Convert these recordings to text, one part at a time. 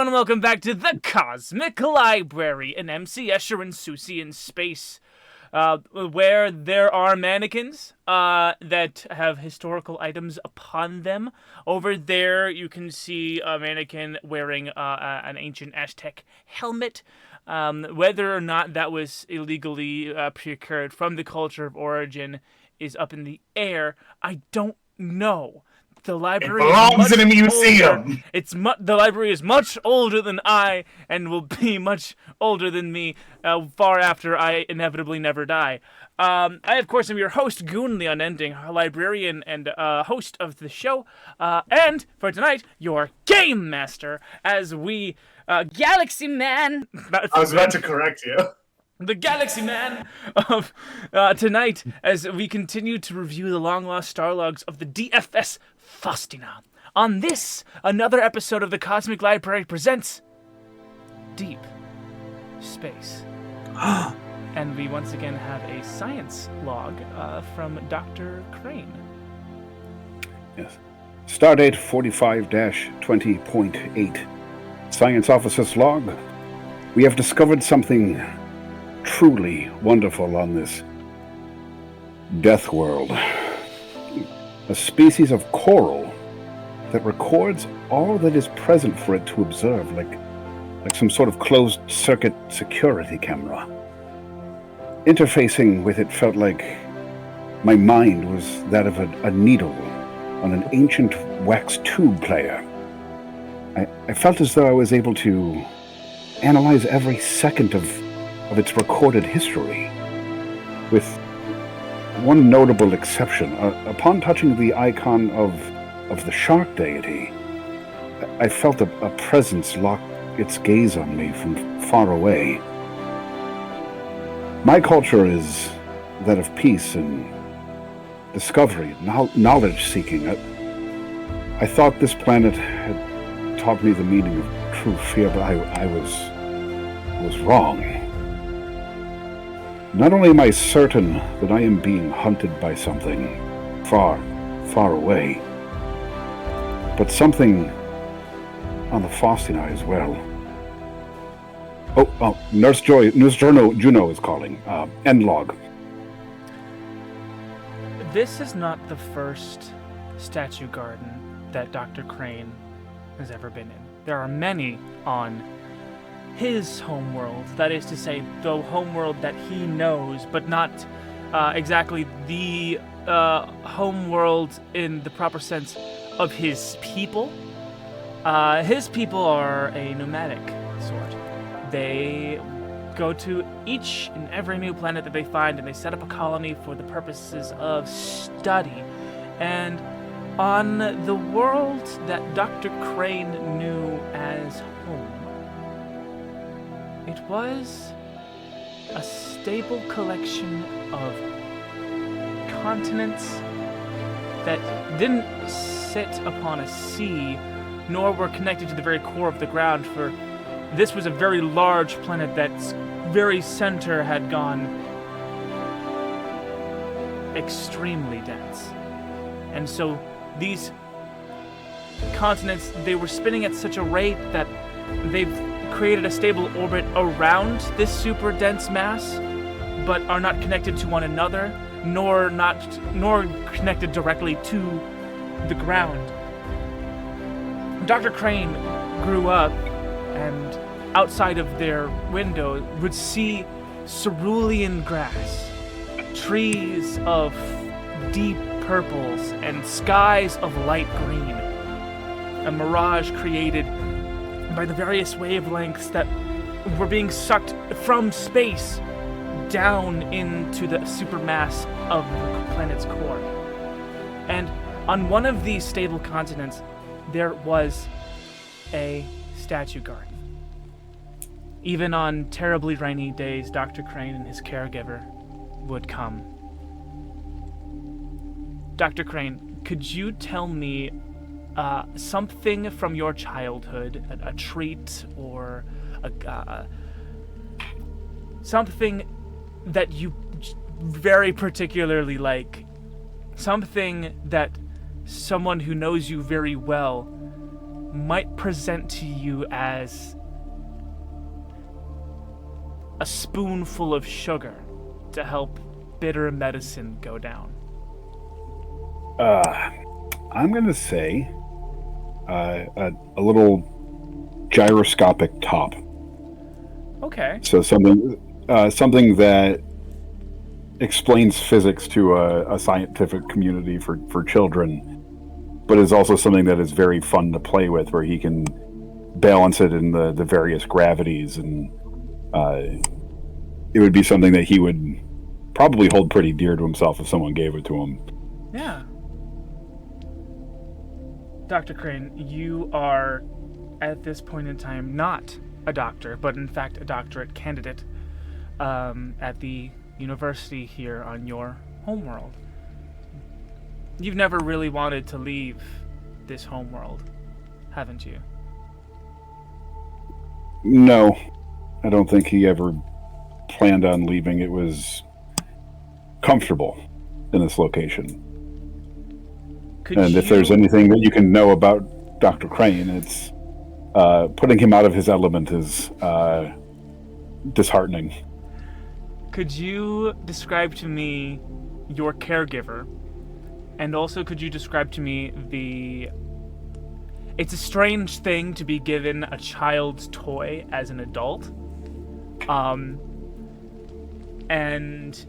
everyone, and welcome back to the Cosmic Library, an MC Escher and Susie in space, where there are mannequins that have historical items upon them. Over there, you can see a mannequin wearing an ancient Aztec helmet. Whether or not that was illegally procured from the culture of origin is up in the air. I don't know. The library belongs in a museum. Older. The library is much older than I, and will be much older than me far after I inevitably never die. I, of course, am your host, Goon, the Unending Librarian and host of the show. And for tonight, your Game Master, as we Galaxy Man. I was about to correct you. The Galaxy Man of tonight, as we continue to review the long-lost starlogs of the DFS Faustina. On this, another episode of the Cosmic Library presents Deep Space. And we once again have a science log from Dr. Crane. Yes. Stardate 45-20.8. Science Officer's log. We have discovered something truly wonderful on this death world. A species of coral that records all that is present for it to observe, like some sort of closed-circuit security camera. Interfacing with it felt like my mind was that of a needle on an ancient wax tube player. I felt as though I was able to analyze every second of its recorded history, with one notable exception. Upon touching the icon of the shark deity, I felt a presence lock its gaze on me from far away. My culture is that of peace and discovery, knowledge-seeking. I thought this planet had taught me the meaning of true fear, but I was wrong. Not only am I certain that I am being hunted by something far, far away, but something on the Faustina as well. Oh, Nurse Juno is calling. End log. This is not the first statue garden that Dr. Crane has ever been in. There are many on his homeworld, that is to say, the homeworld that he knows, but not exactly the homeworld in the proper sense of his people. His people are a nomadic sort. They go to each and every new planet that they find, and they set up a colony for the purposes of study. And on the world that Dr. Crane knew as home, it was a stable collection of continents that didn't sit upon a sea, nor were connected to the very core of the ground, for this was a very large planet that's very center had gone extremely dense. And so these continents, they were spinning at such a rate that they've created a stable orbit around this super dense mass, but are not connected to one another, nor connected directly to the ground. Dr. Crane grew up, and outside of their window would see cerulean grass, trees of deep purples, and skies of light green. A mirage created by the various wavelengths that were being sucked from space down into the supermass of the planet's core. And on one of these stable continents, there was a statue garden. Even on terribly rainy days, Dr. Crane and his caregiver would come. Dr. Crane, could you tell me something from your childhood, a treat or something that you very particularly like, something that someone who knows you very well might present to you as a spoonful of sugar to help bitter medicine go down. I'm going to say a little gyroscopic top. Okay. So something that explains physics to a scientific community for children, but is also something that is very fun to play with, where he can balance it in the various gravities, and it would be something that he would probably hold pretty dear to himself if someone gave it to him. Yeah. Dr. Crane, you are, at this point in time, not a doctor, but in fact a doctorate candidate at the university here on your homeworld. You've never really wanted to leave this homeworld, haven't you? No, I don't think he ever planned on leaving. It was comfortable in this location. If there's anything that you can know about Dr. Crane, it's putting him out of his element is disheartening. Could you describe to me your caregiver? And also, could you describe to me It's a strange thing to be given a child's toy as an adult. And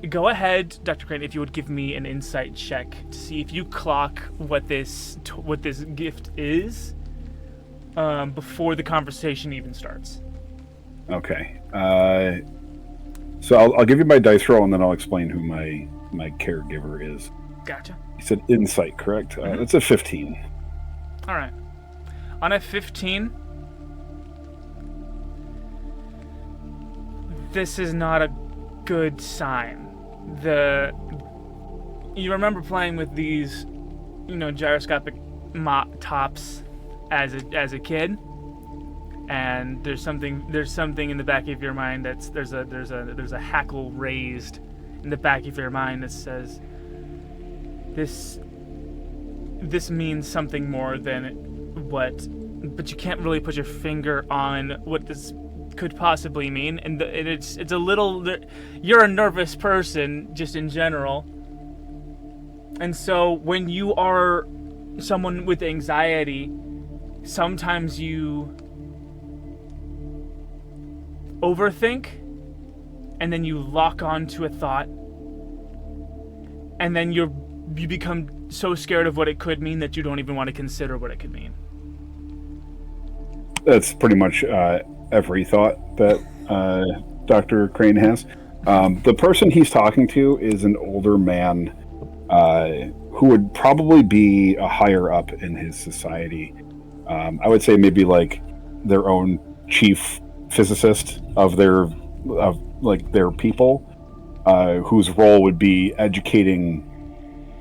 go ahead, Dr. Crane, if you would give me an insight check to see if you clock what this gift is before the conversation even starts. Okay. So I'll give you my dice roll, and then I'll explain who my caregiver is. Gotcha. You said insight, correct? Mm-hmm. It's a 15. All right. On a 15, this is not a good sign. You remember playing with these, gyroscopic tops as a kid, and there's something in the back of your mind there's a hackle raised in the back of your mind that says this means something more than but you can't really put your finger on what this could possibly mean, and it's a little. You're a nervous person just in general, and so when you are someone with anxiety, sometimes you overthink, and then you lock onto a thought, and then you become so scared of what it could mean that you don't even want to consider what it could mean. That's pretty much every thought that Dr. Crane has. The person he's talking to is an older man who would probably be a higher up in his society. I would say maybe like their own chief physicist of their people, whose role would be educating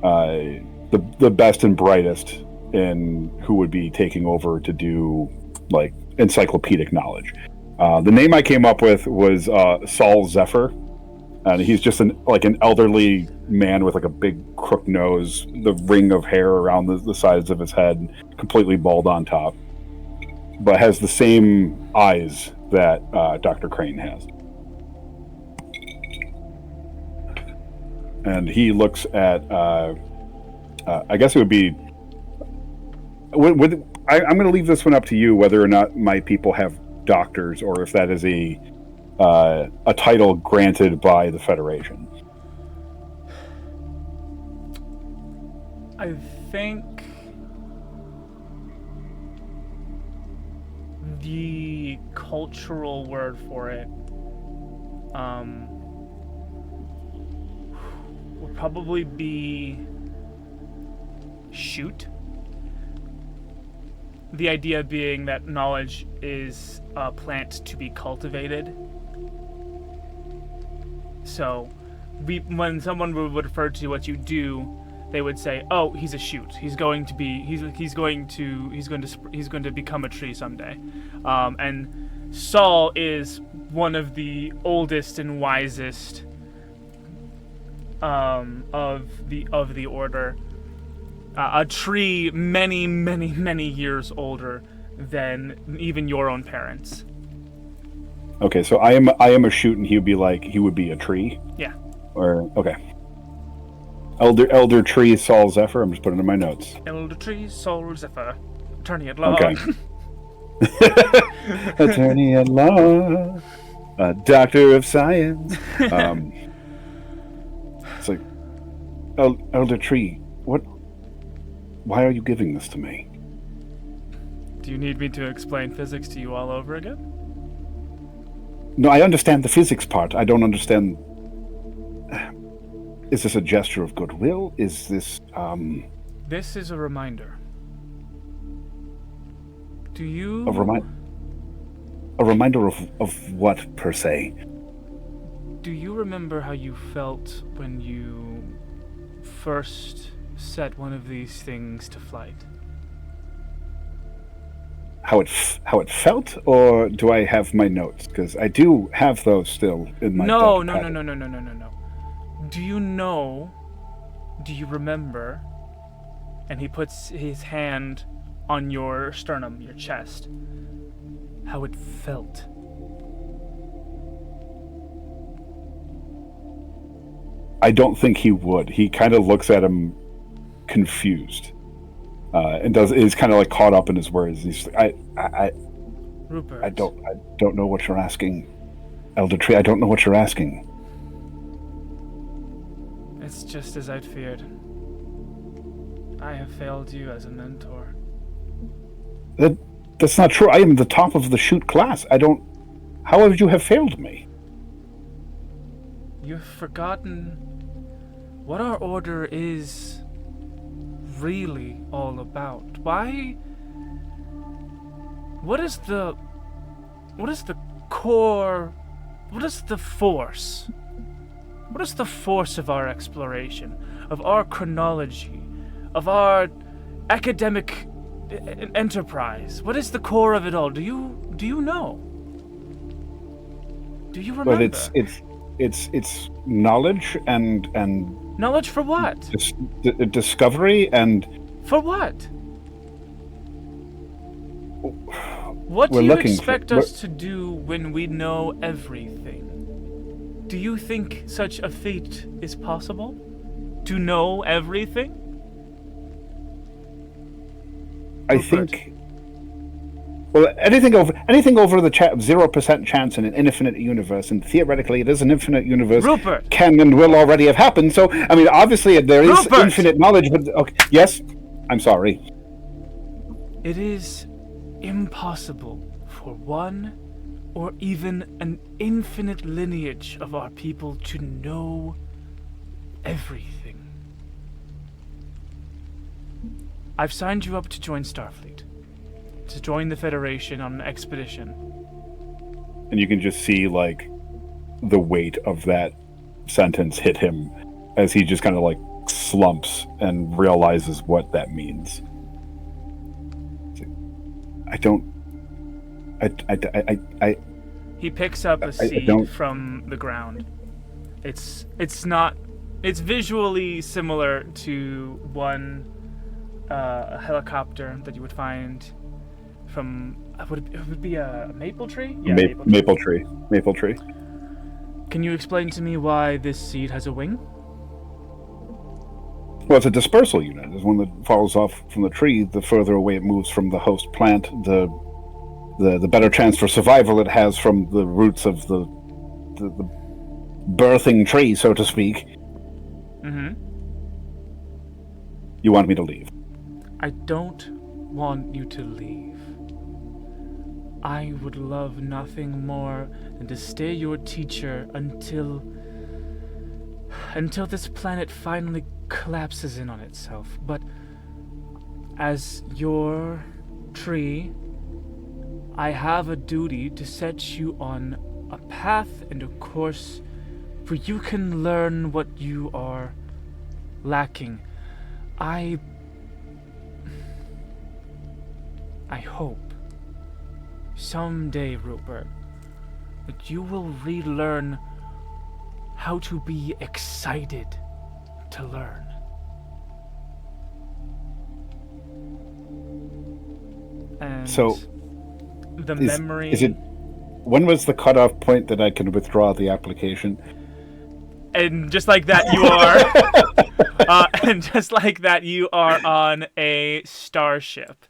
the best and brightest in who would be taking over to do like encyclopedic knowledge. The name I came up with was Saul Zephyr, and he's just an elderly man with like a big crook nose, the ring of hair around the sides of his head, completely bald on top, but has the same eyes that Dr. Crane has. And he looks at, I guess it would be, I'm going to leave this one up to you, whether or not my people have doctors, or if that is a title granted by the Federation. I think the cultural word for it would probably be shoot. The idea being that knowledge is a plant to be cultivated. So, when someone would refer to what you do, they would say, "Oh, he's a shoot. He's going to become a tree someday." And Saul is one of the oldest and wisest of the order. A tree many, many, many years older than even your own parents. Okay, so I am a shoot, and he would be a tree. Yeah. Or okay. Elder tree Saul Zephyr. I'm just putting it in my notes. Elder tree Saul Zephyr, attorney at law. Okay. Attorney at law, a doctor of science. It's like, Elder Tree, what? Why are you giving this to me? Do you need me to explain physics to you all over again? No, I understand the physics part. I don't understand. Is this a gesture of goodwill? Is this, This is a reminder. Do you... A reminder of what, per se? Do you remember how you felt when you first set one of these things to flight? How it felt, or do I have my notes? Because I do have those still in my No. deck. Do you know? Do you remember? And he puts his hand on your sternum, your chest. How it felt. I don't think he would. He kind of looks at him confused, and is kind of like caught up in his words. He's like, Rupert. I don't know what you're asking, Elder Tree. I don't know what you're asking. It's just as I'd feared. I have failed you as a mentor. That's not true. I am the top of the shoot class. How would you have failed me? You've forgotten what our order is really all about. Why? What is the core? What is the force? What is the force of our exploration, of our chronology, of our academic enterprise? What is the core of it all? Do you know? Do you remember? But it's knowledge and knowledge for what? Discovery and for what? What do we're you looking expect for, us to do when we know everything? Do you think such a feat is possible? To know everything? I think. Well, anything over the 0% chance in an infinite universe, and theoretically it is an infinite universe. Rupert! Can and will already have happened. So, I mean, obviously there is Rupert! infinite knowledge. But okay, yes, I'm sorry. It is impossible for one or even an infinite lineage of our people to know everything. I've signed you up to join Starfleet, to join the Federation on an expedition. And you can just see, like, the weight of that sentence hit him as he just kind of, like, slumps and realizes what that means. He picks up a seed from the ground. It's visually similar to one a helicopter that you would find from it would be a maple tree? Yeah, maple tree. Can you explain to me why this seed has a wing? Well, it's a dispersal unit. It's one that falls off from the tree. The further away it moves from the host plant, the better chance for survival it has from the roots of the birthing tree, so to speak. Mm-hmm. You want me to leave? I don't want you to leave. I would love nothing more than to stay your teacher until this planet finally collapses in on itself. But as your tree, I have a duty to set you on a path and a course where you can learn what you are lacking. I hope someday, Rupert, that you will relearn how to be excited to learn. And So, the memory. Is it? When was the cutoff point that I can withdraw the application? And just like that, you are. And just like that, you are on a starship.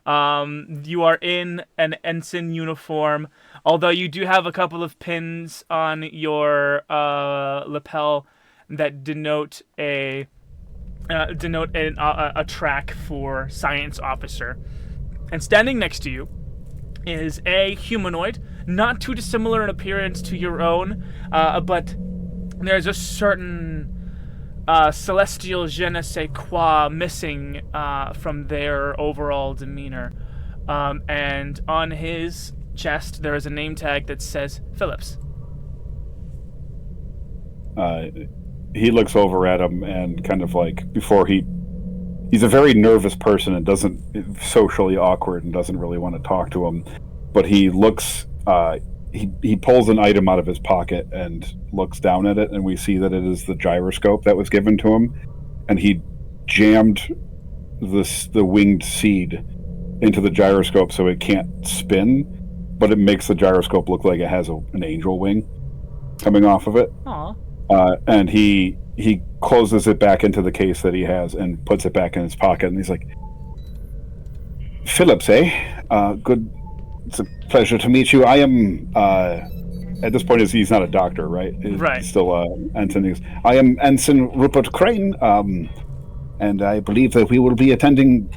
You are in an ensign uniform, although you do have a couple of pins on your lapel that denote a track for science officer. And standing next to you is a humanoid, not too dissimilar in appearance to your own, but there's a certain celestial je ne sais quoi missing from their overall demeanor. And on his chest, there is a name tag that says Phillips. He looks over at him and kind of like, before he's a very nervous person and socially awkward and doesn't really want to talk to him, but he looks, he pulls an item out of his pocket and looks down at it, and we see that it is the gyroscope that was given to him, and he jammed the winged seed into the gyroscope so it can't spin, but it makes the gyroscope look like it has an angel wing coming off of it. Aww. And he closes it back into the case that he has and puts it back in his pocket, and he's like, Phillips, eh? Good. It's a pleasure to meet you. I am, at this point, he's not a doctor, right? Right. He's still Ensign. I am Ensign Rupert Crane, and I believe that we will be attending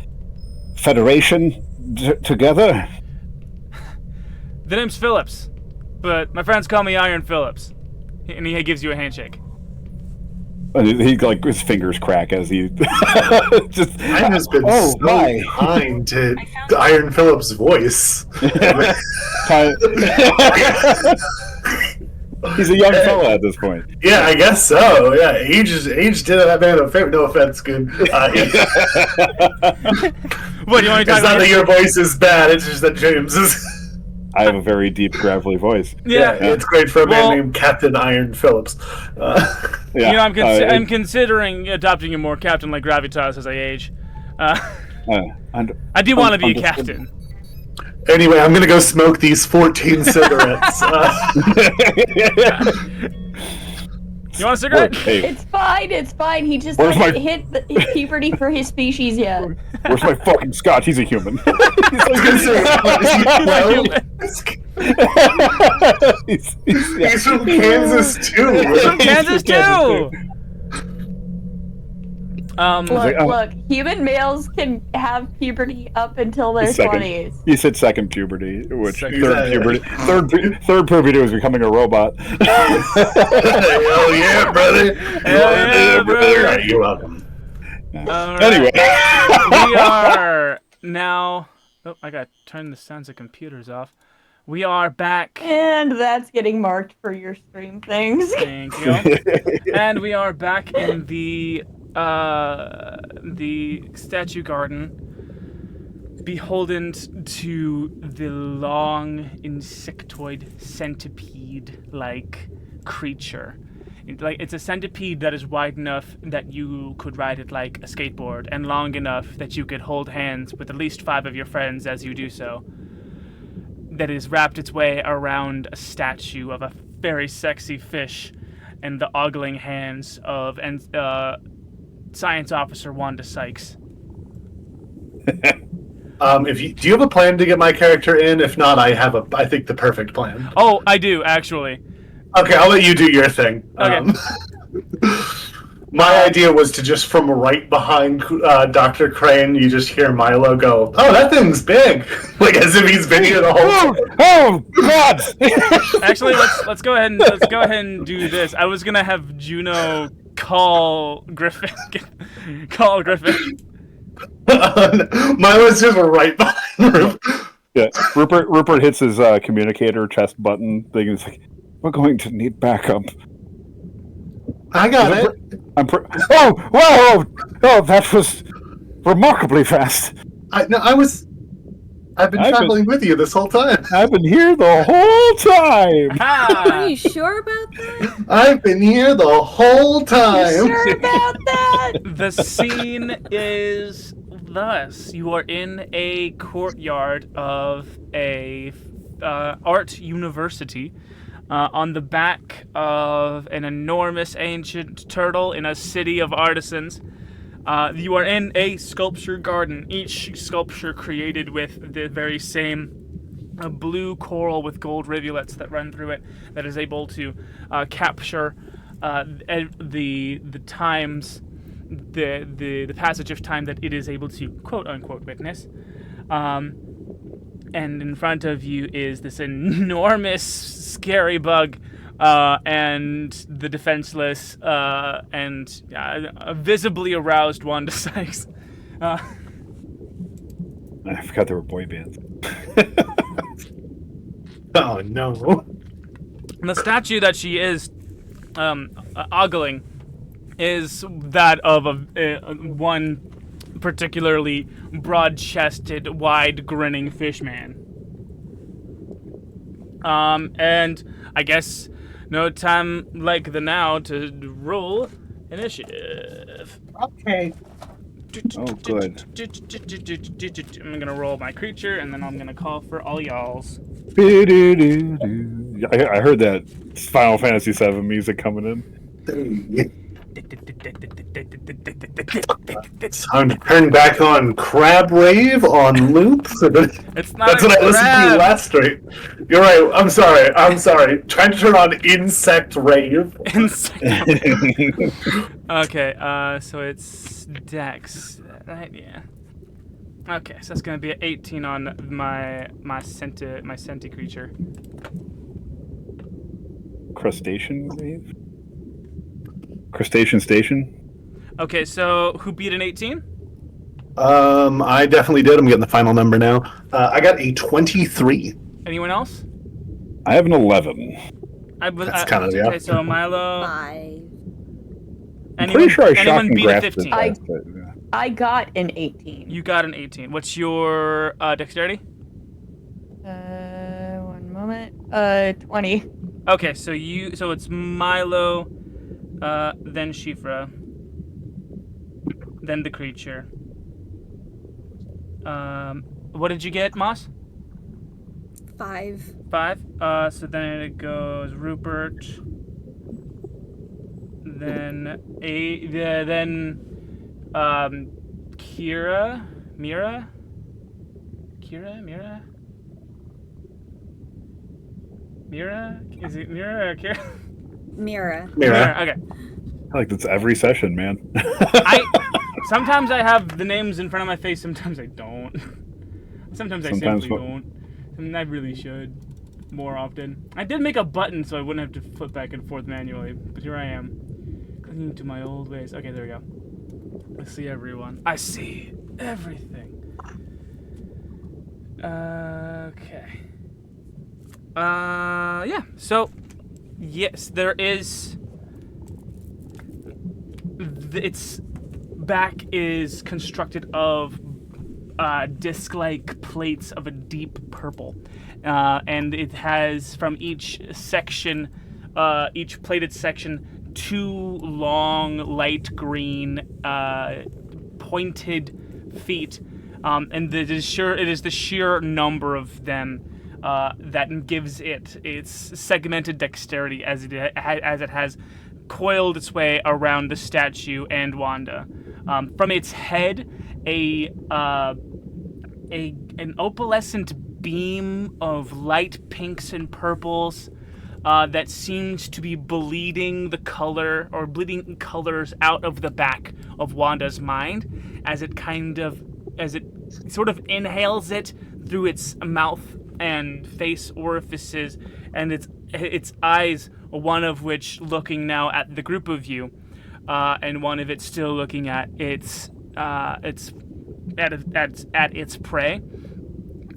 Federation together. The name's Phillips, but my friends call me Iron Phillips. And he gives you a handshake. And he like his fingers crack as he just. Mine has been so kind to Iron Phillips' voice. He's a young fella at this point. Yeah, I guess so. Yeah, age did that man a favor. No offense, good. What do you want to talk about? It's not that your voice is bad. It's just that James is. I have a very deep, gravelly voice. Yeah, it's great for a man named Captain Iron Phillips. Yeah, you know, I'm considering adopting a more captain-like gravitas as I age. I do want to be a captain. Anyway, I'm gonna go smoke these 14 cigarettes. You want a cigarette? Hey, It's fine. He just Where's hasn't my- hit the puberty for his species yet. where's my fucking scotch? He's a human. I was gonna say, he's from Kansas too. From Kansas too. Look, human males can have puberty up until their 20s. He said second puberty, which Second. third puberty was becoming a robot. Hell yeah, brother! yeah, brother. You're welcome. All right. Anyway, We are now. Oh, I gotta turn the sounds of computers off. We are back. And that's getting marked for your stream things. Thank you. And we are back in the statue garden, beholden to the long insectoid centipede-like creature. It's a centipede that is wide enough that you could ride it like a skateboard, and long enough that you could hold hands with at least 5 of your friends as you do so. That has wrapped its way around a statue of a very sexy fish and the ogling hands of Science Officer Wanda Sykes. Do you have a plan to get my character in? If not, I think the perfect plan. Oh, I do, actually. Okay, I'll let you do your thing. Okay. My idea was to just from right behind Dr. Crane, you just hear Milo go, "Oh, that thing's big," like as if he's been here the whole time. oh God! Actually, let's go ahead and do this. I was gonna have Juno call Griffin. Call Griffin. Milo's just right behind Rupert. Yeah, Rupert hits his communicator chest button thing. And it's like, we're going to need backup. I got it. Whoa! Oh, that was remarkably fast. I've been traveling with you this whole time. I've been here the whole time. Are you sure about that? I've been here the whole time. You sure about that? The scene is thus, you are in a courtyard of a art university on the back of an enormous ancient turtle in a city of artisans. You are in a sculpture garden, each sculpture created with the very same blue coral with gold rivulets that run through it, that is able to capture the times, the passage of time that it is able to quote unquote witness. And in front of you is this enormous scary bug, and the defenseless and visibly aroused Wanda Sykes. I forgot there were boy bands. Oh no. The statue that she is ogling is that of one particularly broad-chested, wide, grinning fishman. And I guess no time like the now to roll initiative. Okay. Oh, good. I'm gonna roll my creature, and then I'm gonna call for all y'alls. I heard that Final Fantasy VII music coming in. It's time to turn back on Crab Rave on loop. It's not That's what I listened to last stream. You're right. I'm sorry. Trying to turn on Insect Rave. Okay, so it's Dex, right? Yeah. Okay, so that's gonna be an 18 on my senti creature. Crustacean wave? Crustacean station? Okay, so who beat an 18? I definitely did. I'm getting the final number now. I got a 23. Anyone else? I have an 11. That's kind of okay. So Milo. 5. I'm pretty sure I shot anyone and beat a grasped 15? it. I got an 18. You got an 18. What's your dexterity? 1 moment. 20. Okay, so it's Milo, then Shifra, then the creature. What did you get, Moss? 5. 5. So then it goes Rupert, then Mira. Is it Mira or Kira? Mira. Okay. I like that's every session, man. Sometimes I have the names in front of my face, sometimes I don't. Sometimes I simply don't. And I really should more often. I did make a button so I wouldn't have to flip back and forth manually, but here I am. Clinging to my old ways. Okay, there we go. I see everyone. I see everything. Okay. Yeah. So, yes, there is. Its back is constructed of disc-like plates of a deep purple, and it has from each section, each plated section, 2 long light green pointed feet, and it is the sheer number of them that gives it its segmented dexterity as it has coiled its way around the statue and Wanda. From its head, an opalescent beam of light pinks and purples that seems to be bleeding colors out of the back of Wanda's mind as it sort of inhales it through its mouth and face orifices, and its eyes, one of which looking now at the group of you, and one of it still looking at its prey.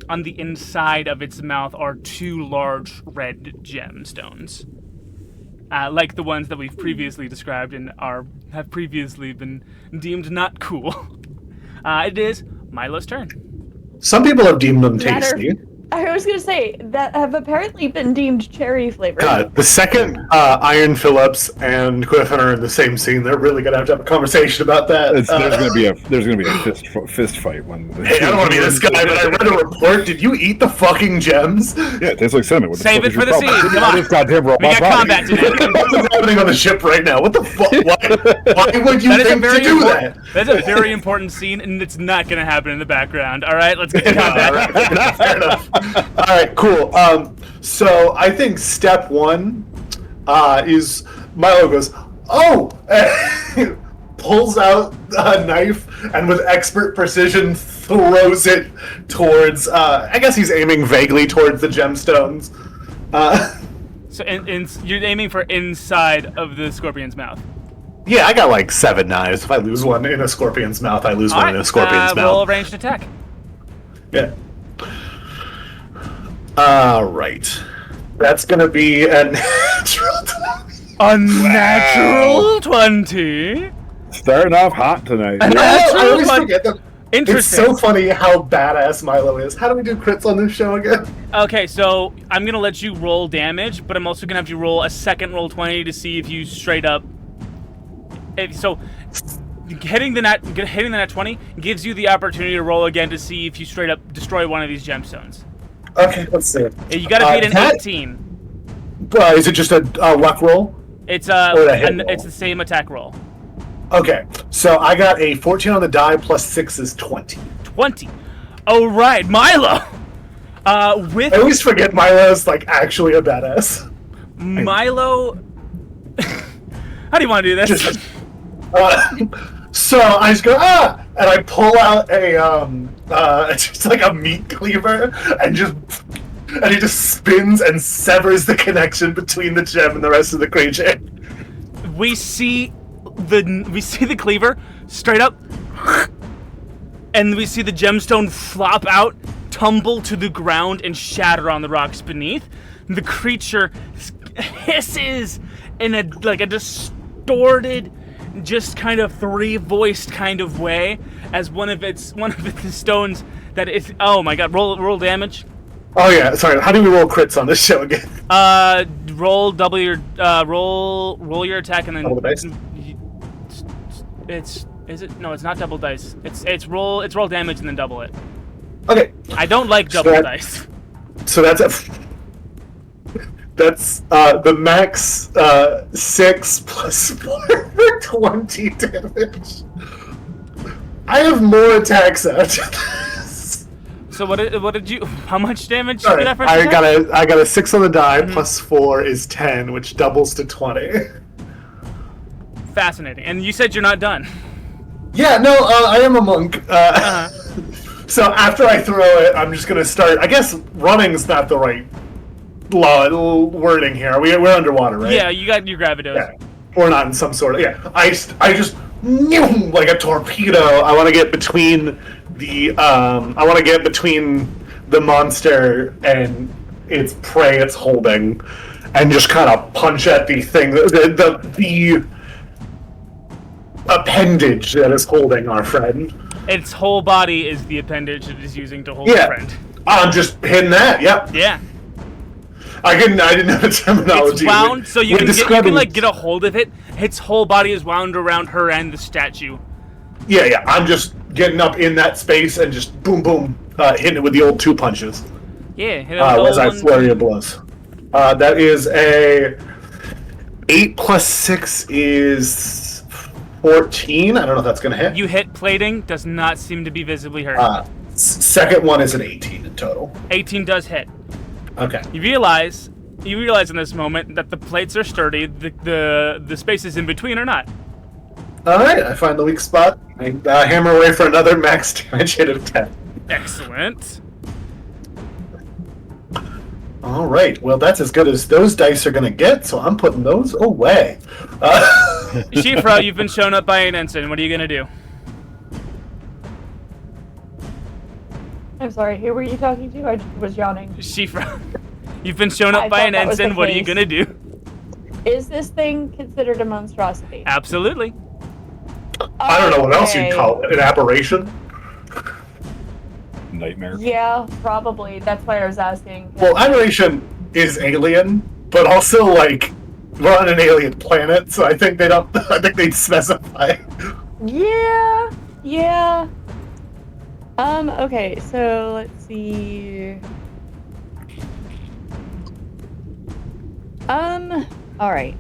On the inside of its mouth are 2 large red gemstones, like the ones that we've previously described and have previously been deemed not cool. It is Milo's turn. Some people have deemed them tasty. I was gonna say that have apparently been deemed cherry flavored. God, the second Iron Phillips and Griffin are in the same scene, they're really gonna have to have a conversation about that. There's gonna be a fist fight when. Hey, I don't want to be this guy, but I read a report. Did you eat the fucking gems? Yeah, it tastes like cinnamon. What Save the it fuck for is the your scene. problem? Come on. This goddamn robot We got body. combat today. What's happening on the ship right now? What the fuck? Why would you think to do that? That's a very important scene, and it's not going to happen in the background. All right, let's get to combat. Fair enough. All right, cool. So I think step one is Milo goes, oh, pulls out a knife and with expert precision throws it towards. I guess he's aiming vaguely towards the gemstones. So you're aiming for inside of the scorpion's mouth. Yeah, I got like 7 knives. If I lose one in a scorpion's mouth, I lose one in a scorpion's mouth. Roll a ranged attack. Yeah. Alright. That's gonna be a natural 20. A natural 20. Starting off hot tonight. I always forget that. It's Interesting. so funny how badass Milo is. How do we do crits on this show again? Okay, so I'm gonna let you roll damage, but I'm also gonna have you roll a second roll 20 to see if you straight up. So hitting the nat 20 gives you the opportunity to roll again to see if you straight up destroy one of these gemstones. Okay, let's see. You gotta beat an 18. Is it just a luck roll? It's Or a hit roll? it's the same attack roll. Okay, so I got a 14 on the die plus 6 is 20. 20. Oh right, Milo. With I always forget Milo's like actually a badass. Milo. How do you want to do this? So I just go and I pull out a just like a meat cleaver and he just spins and severs the connection between the gem and the rest of the creature. We see the cleaver straight up, and we see the gemstone flop out, tumble to the ground, and shatter on the rocks beneath. The creature hisses in a distorted, just kind of three-voiced kind of way as one of its stones that is. Oh my god! Roll damage. Oh yeah, sorry. How do we roll crits on this show again? Roll double your roll your attack and then double the dice. Is it? No, it's not double dice. It's roll damage and then double it. Okay. I don't like double dice. So that's the max 6 plus 4 for 20 damage. I have more attacks after this. So what did you? How much damage Sorry, did that first I attack? got a 6 on the die plus 4 is 10, which doubles to 20. Fascinating. And you said you're not done. Yeah, no, I am a monk. So after I throw it, I'm just gonna start. I guess running's not the right wording here. We're underwater, right? Yeah, you got your gravitos. Yeah. We're not in some sort of I just like a torpedo. I want to get between the monster and its prey it's holding, and just kind of punch at the thing, the appendage that is holding our friend. Its whole body is the appendage it is using to hold your friend. I'm just hitting that. Yep. Yeah. I didn't have a terminology. It's wound, so you can get a hold of it. Its whole body is wound around her and the statue. Yeah. I'm just getting up in that space and just boom, boom, hitting it with the old 2 punches. Yeah. Hit Was I flurry of blows? That is a 8 plus 6 is 14. I don't know if that's gonna hit. You hit plating. Does not seem to be visibly hurt. Second one is an 18 in total. 18 does hit. Okay. You realize in this moment that the plates are sturdy. The spaces in between are not. All right. I find the weak spot. I hammer away for another max damage hit of 10. Excellent. All right. Well, that's as good as those dice are gonna get. So I'm putting those away. Shifra, you've been shown up by an ensign. What are you gonna do? I'm sorry, who were you talking to? I was yawning. Shifra, you've been shown up by an ensign. What are you gonna do? Is this thing considered a monstrosity? Absolutely. I don't know what else you'd call it. An aberration? nightmare. Yeah, probably. That's why I was asking. Well, Aberration is alien, but also, like, we're on an alien planet, so I think I think they'd specify. Yeah, yeah. Okay, so let's see. Alright.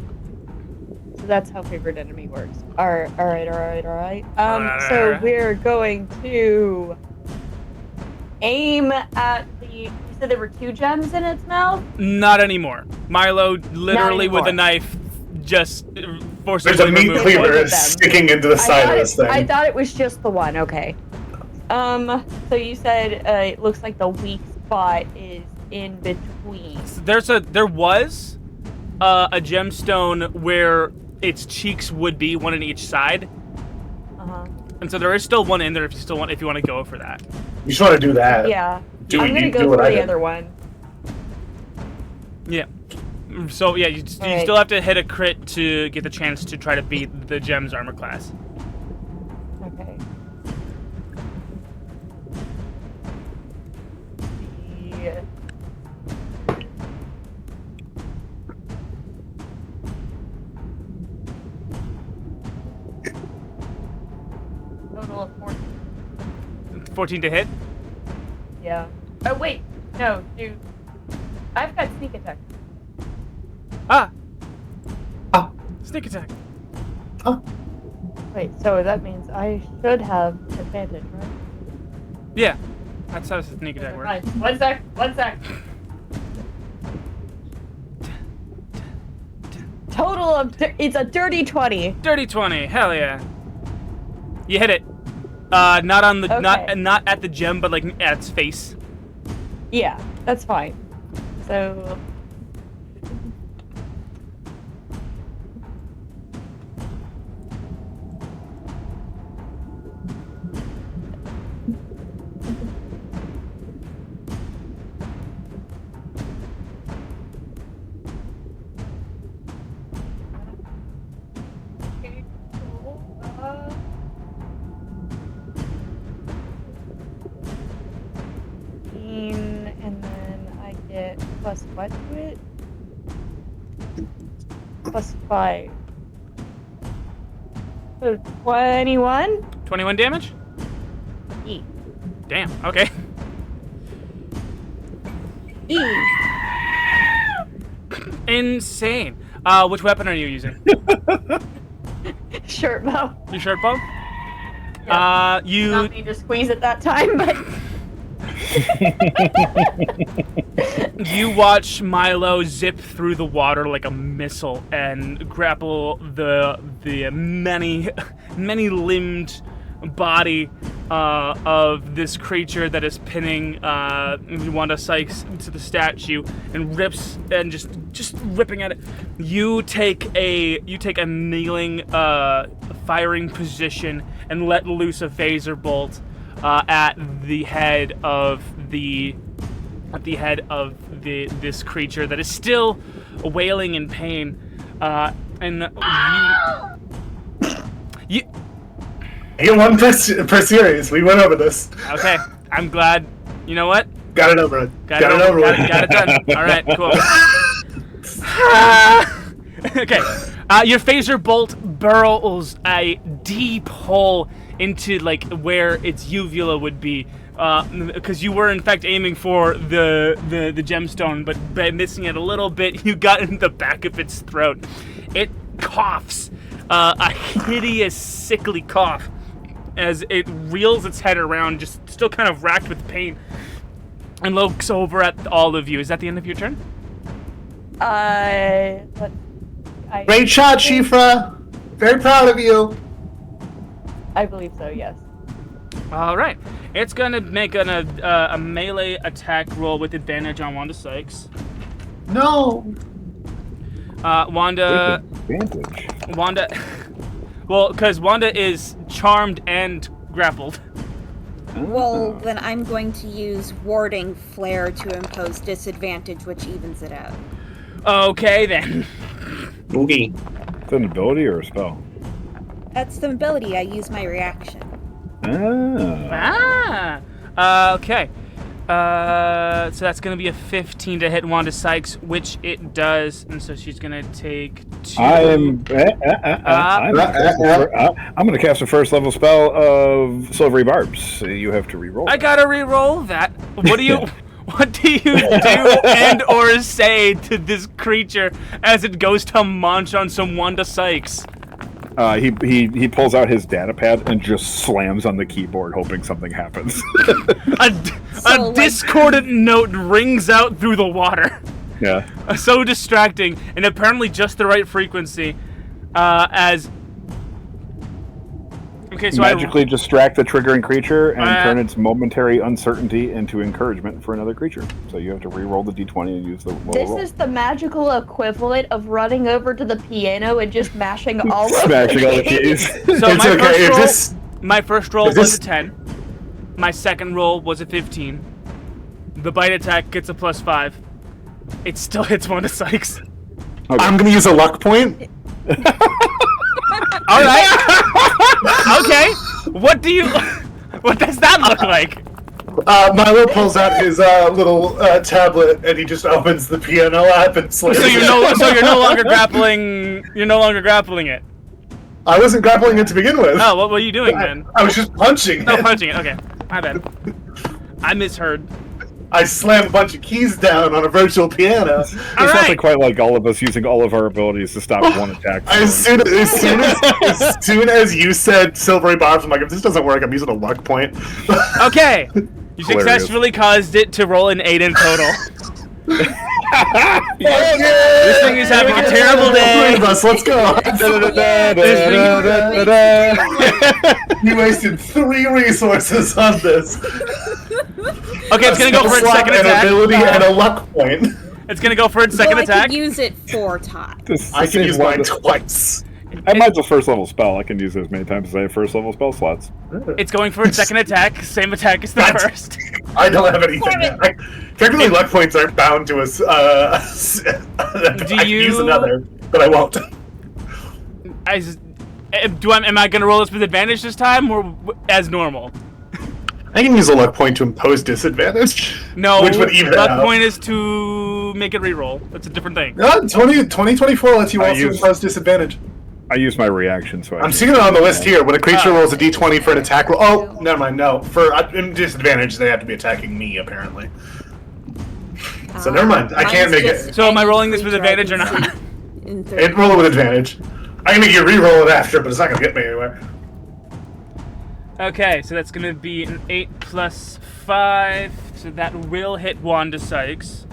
So that's how favorite enemy works. Alright. So we're going to aim at you said there were 2 gems in its mouth? Not anymore. Milo literally with a knife just forcibly There's a meat removed cleaver sticking into the side of this thing. I thought it was just the one, okay. So you said it looks like the weak spot is in between. There was a gemstone where its cheeks would be, one on each side. And so there is still one in there if you want to go for that. You just want to do that. Yeah. I'm gonna go for the other one. Yeah. So yeah, you still have to hit a crit to get the chance to try to beat the gem's armor class. Okay. Total of 14. 14 to hit? Yeah. Oh wait, no, dude. I've got sneak attack. Ah! Sneak attack. Wait, so that means I should have advantage, right? Yeah. That's how sneak attack works. Fine. One sec. Total of it's a dirty 20. Dirty 20, hell yeah. You hit it. Not on the not at the gem, but like at its face. Yeah, that's fine. So and then I get plus what to it? Plus 5. So 21? 21 damage? E. Damn, okay. E. Insane. Which weapon are you using? Shirt bow. Your shirt bow? Yeah. You... Not me to squeeze at that time, but... You watch Milo zip through the water like a missile and grapple the many limbed body of this creature that is pinning Wanda Sykes to the statue and rips and just ripping at it. You take a kneeling firing position and let loose a phaser bolt at the head of this creature that is still wailing in pain, and you get one per series. We went over this. Okay, I'm glad. You know what? Got it over. Got it over. Got it done. All right, cool. Okay, your phaser bolt burrows a deep hole into like where its uvula would be, because you were in fact aiming for the gemstone, but by missing it a little bit, you got in the back of its throat. It coughs a hideous, sickly cough as it reels its head around, just still kind of racked with pain, and looks over at all of you. Is that the end of your turn? Great shot, Shifra. Very proud of you. I believe so, yes. All right. It's going to make a melee attack roll with advantage on Wanda Sykes. No. Wanda... Advantage? Wanda... Well, because Wanda is charmed and grappled. Well, then I'm going to use Warding Flare to impose disadvantage, which evens it out. Okay, then. Boogie. Is that an ability or a spell? That's the ability. I use my reaction. Okay. So that's going to be a 15 to hit Wanda Sykes, which it does. And so she's going to take 2. I'm going to cast a first level spell of Silvery Barbs. You have to reroll. I got to reroll that. What do you do and or say to this creature as it goes to munch on some Wanda Sykes? He pulls out his data pad and just slams on the keyboard, hoping something happens. A discordant note rings out through the water. Yeah. So distracting, and apparently just the right frequency. As okay, so magically distract the triggering creature and turn its momentary uncertainty into encouragement for another creature. So you have to re-roll the d20 and use the roll. This is the magical equivalent of running over to the piano and just mashing all over smashing all the keys. So my first roll was a 10. My second roll was a 15. The bite attack gets a +5. It still hits Wanda Sykes. Okay. I'm gonna use a luck point. All right. Okay. What does that look like? Milo pulls out his little tablet and he just opens the piano app and slams So you're no longer grappling. You're no longer grappling it. I wasn't grappling it to begin with. Oh, what were you doing then? I was just punching it. Oh, punching it. Okay, my bad. I misheard. I slammed a bunch of keys down on a virtual piano. It's nothing quite like all of us using all of our abilities to stop one attack. As soon as you said Silvery Barbs, I'm like, if this doesn't work, I'm using a luck point. Okay, you successfully caused it to roll an 8 in total. This thing is having a terrible day. Let's go. You wasted 3 resources on this. Okay, it's gonna go for its second attack. An ability and a luck point. It's gonna go for its second I attack. can use it 4 times. I can use mine twice. And mine's a first level spell. I can use it as many times as I have first level spell slots. It's going for its second attack. Same attack as the first. I don't have anything. Technically, luck points aren't bound to us. I can use another, but I won't. Am I gonna roll this with advantage this time, or as normal? I can use a luck point to impose disadvantage. No, which would even luck out. point is to make it reroll. That's a different thing. 2024 lets you also impose disadvantage. I use my reaction, so I'm seeing it on the list here. When a creature rolls a d20 for an attack roll... Oh, never mind, no. For disadvantage, they have to be attacking me, apparently. So never mind, I can't make it. So am I rolling this with advantage or not? Roll it with advantage. I can make you re-roll it after, but it's not going to get me anywhere. Okay, so that's going to be an 8 + 5, so that will hit Wanda Sykes.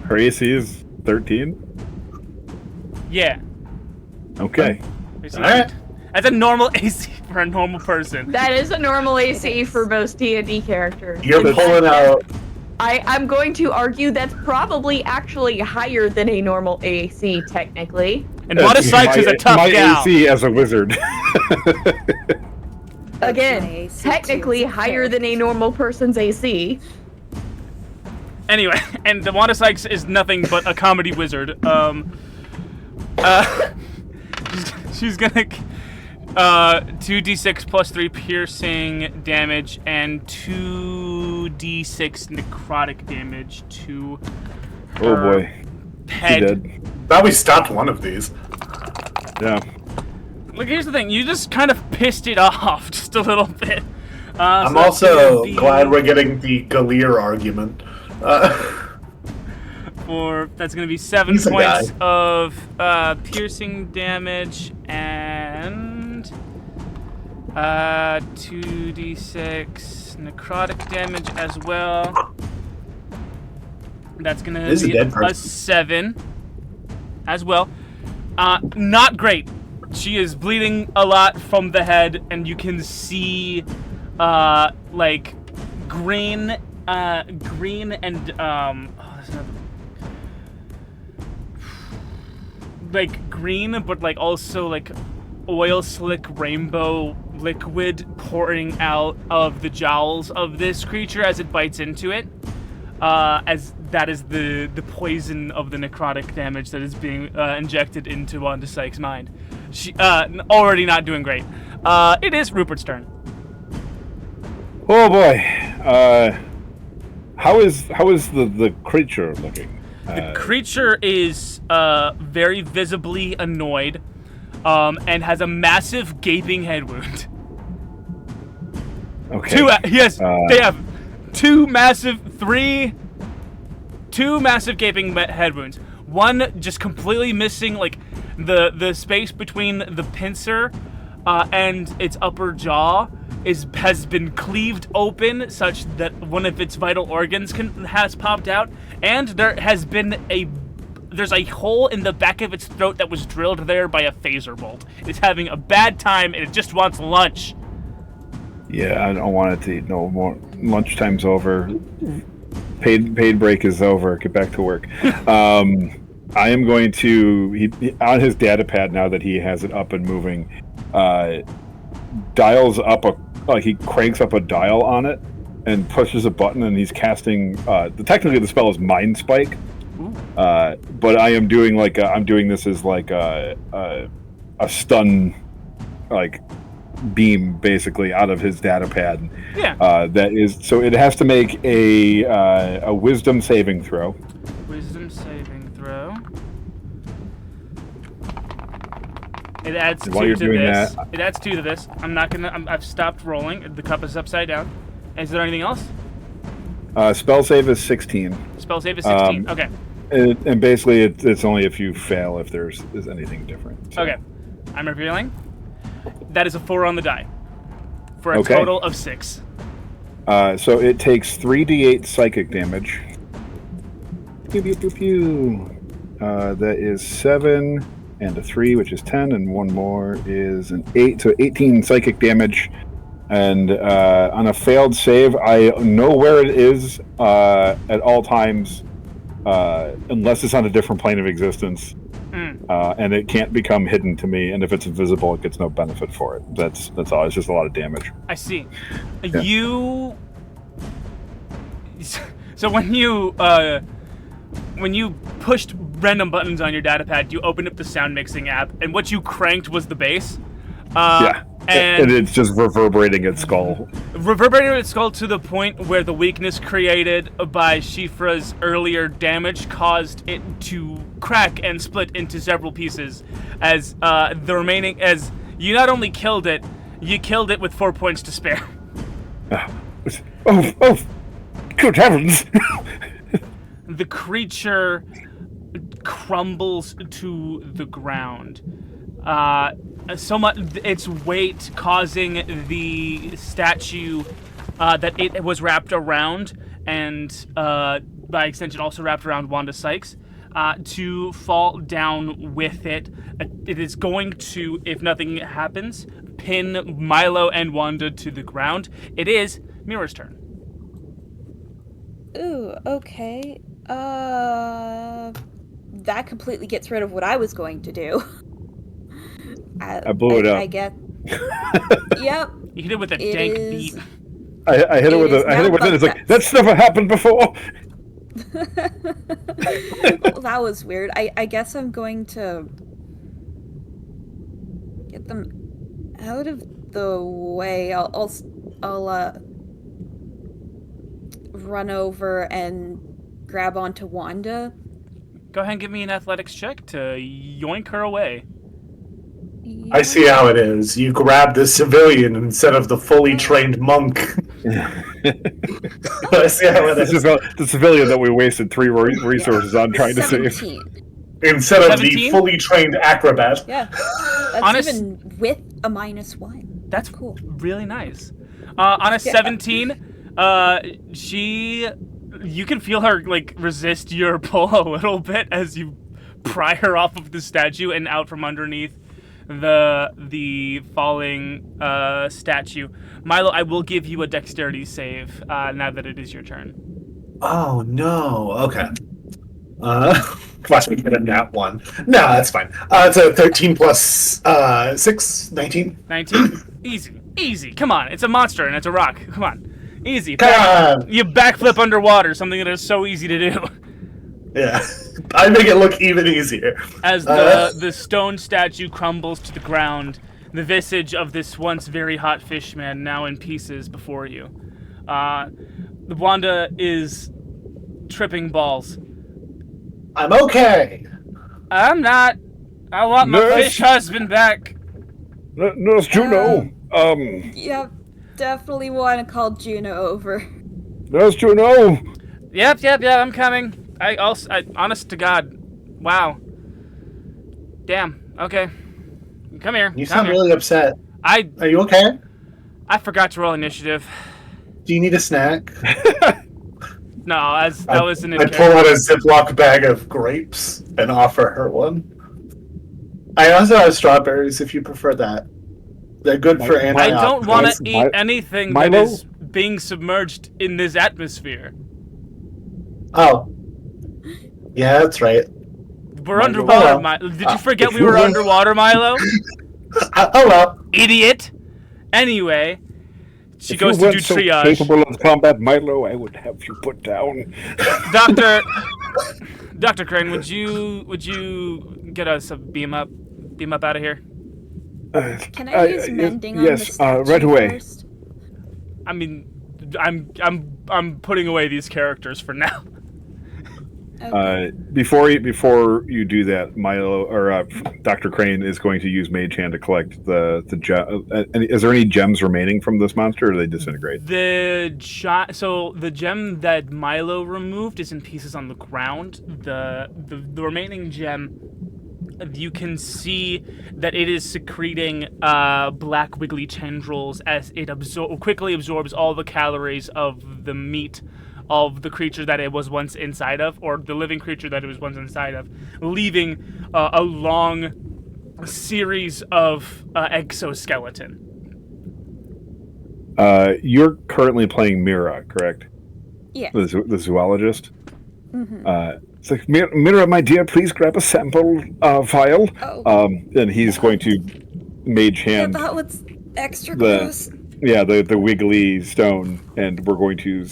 Her AC is 13? Yeah. Okay. Alright. That's a normal AC for a normal person. That is a normal AC for most D&D characters. You're pulling out... I'm going to argue that's probably actually higher than a normal AC, technically. And Wanda Sykes is a tough my gal. AC as a wizard. Again, technically higher than a normal person's AC. Anyway, and the Wanda Sykes is nothing but a comedy wizard. She's gonna 2d6 + 3 piercing damage and 2d6 necrotic damage to her Oh boy. head. She dead. Thought we stopped one of these. Yeah. Look, here's the thing. You just kind of pissed it off just a little bit. I'm so also glad we're getting the Galir argument. That's going to be 7 He's a points guy. of piercing damage and 2d6 necrotic damage as well. That's going to be a 7 as well. Not great. She is bleeding a lot from the head, and you can see like green and like green, but like also like oil slick rainbow liquid pouring out of the jowls of this creature as it bites into it. As that is the poison of the necrotic damage that is being injected into Wanda Sykes' mind. She already not doing great. It is Rupert's turn. Oh boy. How is the creature looking? The creature is very visibly annoyed, and has a massive gaping head wound. Okay. They have two massive gaping head wounds. One just completely missing, like the space between the pincer and its upper jaw has been cleaved open, such that one of its vital organs has popped out, and there's a hole in the back of its throat that was drilled there by a phaser bolt. It's having a bad time, and it just wants lunch. Yeah, I don't want it to eat no more. Lunchtime's over. Paid break is over. Get back to work. I am going to on his data pad, now that he has it up and moving, dials up he cranks up a dial on it and pushes a button, and he's casting. Technically, the spell is Mind Spike, but I am doing I'm doing this as like a stun, like beam basically out of his data pad. Yeah. That is so. It has to make a Wisdom saving throw. Wisdom saving throw. It adds 2 to this. It adds 2 to this. I've stopped rolling. The cup is upside down. Is there anything else? Spell save is 16. Spell save is 16. Okay. And basically, it's only if you fail if there's anything different. So. Okay. I'm revealing. That is a 4 on the die. For a total of 6. So it takes 3d8 psychic damage. Pew, pew, pew, pew. That is 7 and a 3, which is 10, and one more is an 8. So 18 psychic damage. And on a failed save, I know where it is at all times, unless it's on a different plane of existence. And it can't become hidden to me, and if it's invisible, it gets no benefit for it. That's all. It's just a lot of damage. I see. Yeah. So when you pushed random buttons on your datapad, you opened up the sound mixing app, and what you cranked was the bass. Yeah. And it's just reverberating its skull. Reverberating its skull to the point where the weakness created by Shifra's earlier damage caused it to crack and split into several pieces. As as you not only killed it, you killed it with 4 points to spare. Oh, good heavens! The creature crumbles to the ground. So much, its weight causing the statue that it was wrapped around, and by extension also wrapped around Wanda Sykes, to fall down with it. It is going to, if nothing happens, pin Milo and Wanda to the ground. It is Mira's turn. Ooh, okay. That completely gets rid of what I was going to do. I blew it up. I get. Yep. You hit it with a dank beat. I hit it with it. It's like, that's never happened before. Well, that was weird. I guess I'm going to get them out of the way. I'll run over and grab onto Wanda. Go ahead and give me an athletics check to yoink her away. I see how it is. You grab the civilian instead of the fully trained monk. I see how it is. This is the civilian that we wasted 3 resources on trying to save. Instead of 17? the fully trained acrobat. Yeah. That's even with a -1. That's cool. Really nice. On a 17, you can feel her resist your pull a little bit as you pry her off of the statue and out from underneath the falling statue. Milo, I will give you a dexterity save now that it is your turn. Oh no. Okay. Watch me get a nat 1. No, that's fine. It's a 13 plus 6, 19. 19? Easy. Come on, it's a monster and it's a rock. Come on. Easy. You backflip underwater, something that is so easy to do. Yeah, I make it look even easier. As the stone statue crumbles to the ground, the visage of this once very hot fish man now in pieces before you. Wanda is tripping balls. I'm okay. I'm not. I want my Nurse? fish husband back. Nurse Juno. Yep, definitely want to call Juno over. Nurse Juno. Yep, I'm coming. I honest to God. Wow. Damn. Okay. Come here. You come sound here. really upset. Are you okay? I forgot to roll initiative. Do you need a snack? No, that was an. I pull out a Ziploc bag of grapes and offer her one. I also have strawberries if you prefer that. They're good for antioxidants. I don't want to eat anything that Milo? is being submerged in this atmosphere. Oh. Yeah, that's right. We're underwater, Hello. Milo. Did you forget we were underwater, Milo? Oh well. Idiot! Anyway, she If goes you to do weren't so triage. capable of combat, Milo, I would have you put down. Dr. Crane, would you get us a beam up out of here? Can I use mending on yes, the statue right away. first? I mean, I'm putting away these characters for now. Okay. Before you do that, Milo or Dr. Crane is going to use Mage Hand to collect the gem. Is there any gems remaining from this monster, or do they disintegrate? So the gem that Milo removed is in pieces on the ground. The remaining gem, you can see that it is secreting black wiggly tendrils as it quickly absorbs all the calories of the meat of the creature that it was once inside of, or the living creature that it was once inside of, leaving a long series of exoskeleton. You're currently playing Mira, correct? Yeah. The zoologist. Mm-hmm. It's like, Mira, my dear, please grab a sample vial. Oh. And he's going to Mage Hand. Yeah, that was extra the- gross. Yeah, the wiggly stone, and we're going to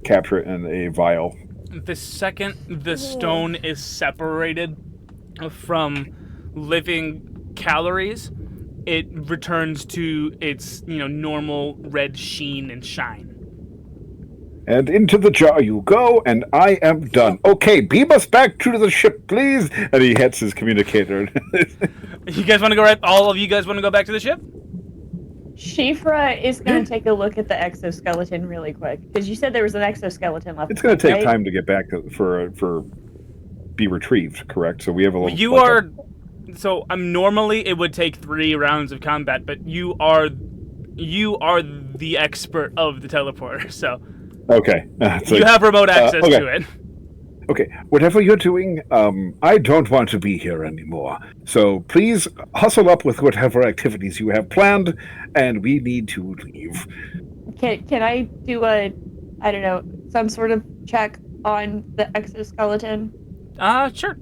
capture it in a vial. The second the stone is separated from living calories, it returns to its normal red sheen and shine. And into the jar you go, and I am done. Okay, beam us back to the ship, please. And he hits his communicator. You guys want to go all of you guys want to go back to the ship? Shifra is going to take a look at the exoskeleton really quick, because you said there was an exoskeleton left. It's going to take right? time to get back for be retrieved, correct? So we have a little. You are. So normally it would take 3 rounds of combat, but you are the expert of the teleporter, so. Okay. You have remote access okay. to it. Okay, whatever you're doing, I don't want to be here anymore. So please hustle up with whatever activities you have planned, and we need to leave. Can I do some sort of check on the exoskeleton? Sure.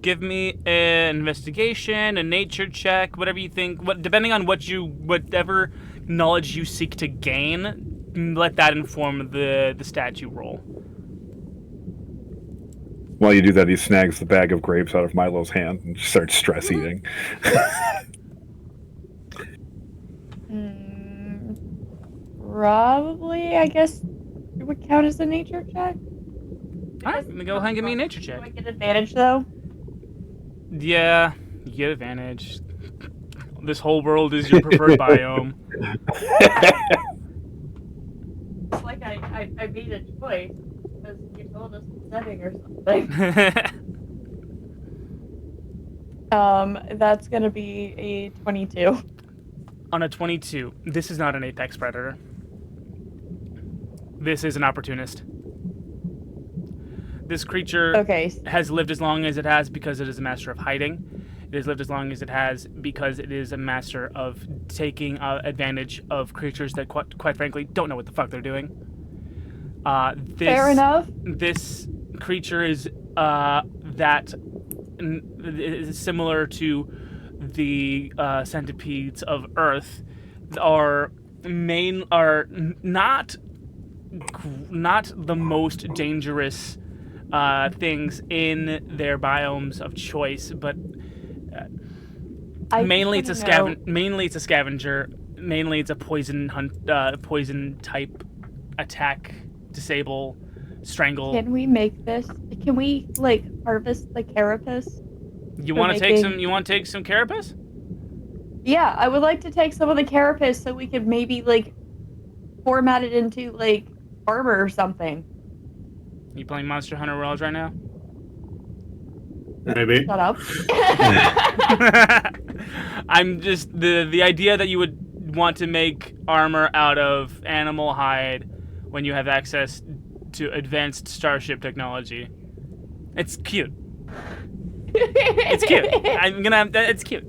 Give me an investigation, a nature check, whatever you think. Depending on whatever knowledge you seek to gain, let that inform the statue roll. While you do that, he snags the bag of grapes out of Milo's hand and starts stress eating. Probably, I guess, it would count as a nature check. Alright, go ahead and give me a nature check. Do I get advantage, though? Yeah, you get advantage. This whole world is your preferred biome. It's like I made a choice because you told us the setting or something. That's gonna be a 22. On a 22, this is not an apex predator. This is an opportunist. This creature has lived as long as it has because it is a master of hiding. It has lived as long as it has because it is a master of taking advantage of creatures that, quite frankly, don't know what the fuck they're doing. Fair enough. This creature is is similar to the centipedes of Earth. Are not the most dangerous things in their biomes of choice, but mainly it's a scavenger. Mainly it's a poison type attack, disable, strangle. Can we make this? Can we like harvest the carapace? You want to take some? You want to take some carapace? Yeah, I would like to take some of the carapace so we could maybe like format it into like armor or something. You playing Monster Hunter Worlds right now? Maybe. Shut up. I'm just the idea that you would want to make armor out of animal hide when you have access to advanced starship technology. It's cute. It's cute. It's cute.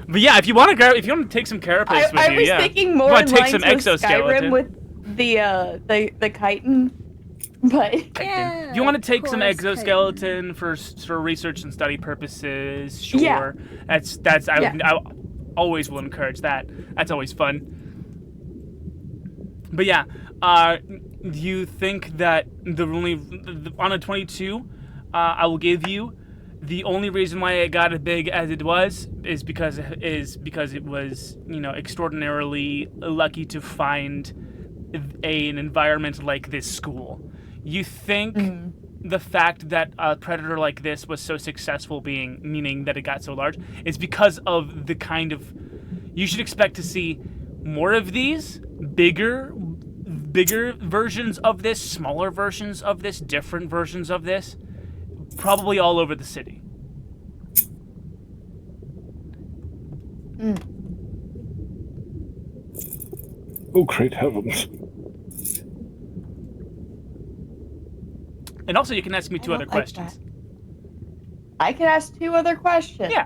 But yeah, if you want to take some carapace with you, I was thinking more in take lines some with exoskeleton Skyrim with the chitin, but Yeah, you want to take of some course, exoskeleton for research and study purposes? Sure. Yeah. I always will encourage that. That's always fun. But yeah, you think that on a 22, I will give you. The only reason why it got as big as it was is because it was, extraordinarily lucky to find an environment like this school. You think the fact that a predator like this was so successful, meaning that it got so large, is because of the kind of. You should expect to see more of these, bigger versions of this, smaller versions of this, different versions of this. Probably all over the city. Oh, great heavens. And also, you can ask me two other questions. I can ask 2 other questions. Yeah.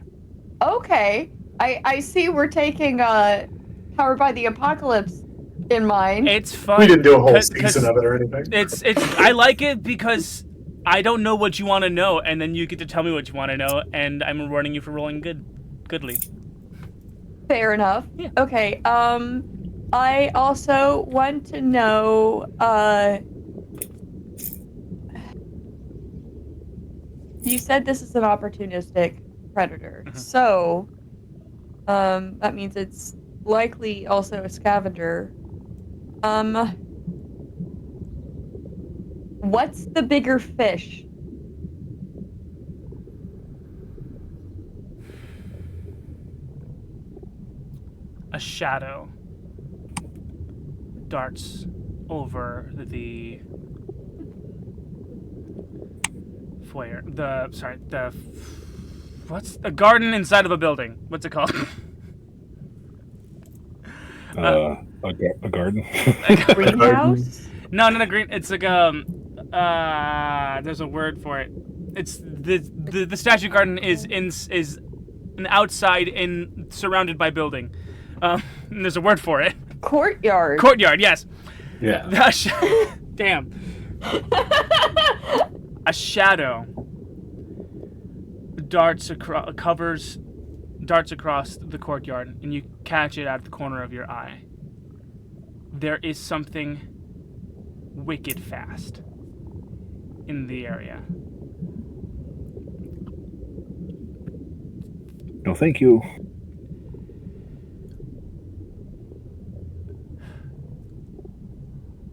Okay. I see we're taking Powered by the Apocalypse in mind. It's fun. We didn't do a whole season of it or anything. It's. I like it because I don't know what you want to know, and then you get to tell me what you want to know, and I'm rewarding you for rolling goodly. Fair enough. Yeah. Okay. I also want to know. You said this is an opportunistic predator, so that means it's likely also a scavenger. What's the bigger fish? A shadow darts over the foyer. What's a garden inside of a building? What's it called? A garden. Greenhouse? No, not a green. It's like there's a word for it. It's the statue garden is an outside surrounded by building. There's a word for it. Courtyard. Courtyard, yes. Yeah. Damn. A shadow darts across the courtyard, and you catch it out of the corner of your eye. There is something wicked fast in the area. No, thank you.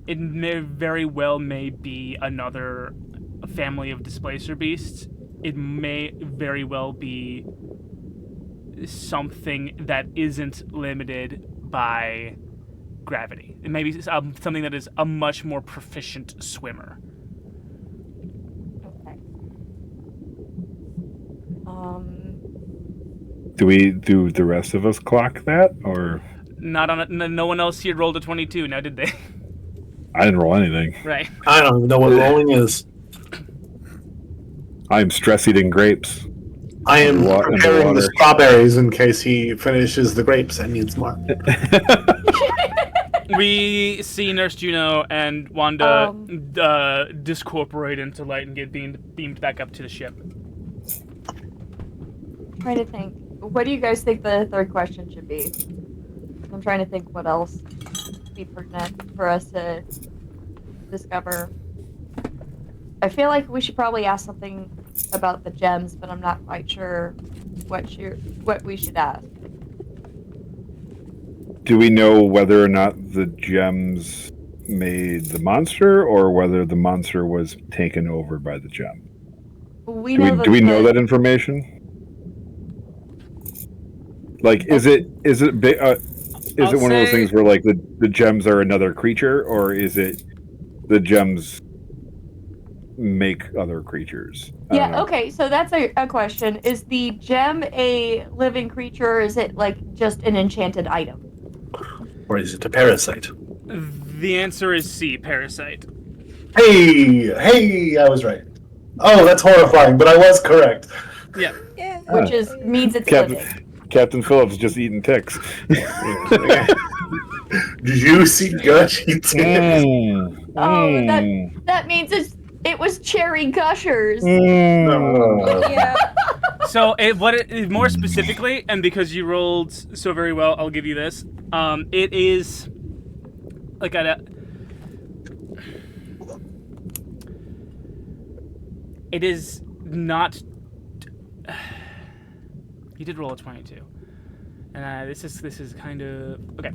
It very well may be another family of displacer beasts. It may very well be something that isn't limited by gravity. It may be something that is a much more proficient swimmer. Okay. Do the rest of us clock that, or Not on no one else here rolled a 22, now did they? I didn't roll anything. Right. I don't even know what rolling is. I'm stress eating grapes. I am In the preparing the water. strawberries in case he finishes the grapes and needs more. We see Nurse Juno and Wanda discorporate into light and get beamed back up to the ship. Trying to think. What do you guys think the third question should be? I'm trying to think what else would be pertinent for us to discover. I feel like we should probably ask something about the gems, but I'm not quite sure what we should ask. Do we know whether or not the gems made the monster or whether the monster was taken over by the gem. Do we know that information? Like, is it one of those things where like the gems are another creature, or is it the gems make other creatures? Yeah, okay, so that's a question. Is the gem a living creature, or is it like just an enchanted item? Or is it a parasite? The answer is C, parasite. Hey, I was right. Oh, that's horrifying, but I was correct. Yeah. Which means it's living. Captain Phillips just eating ticks. Juicy, gushy ticks. Oh, that means it was cherry gushers. Yeah. So, more specifically, and because you rolled so very well, I'll give you this. It is like it is not. You did roll a 22, and this is kind of okay.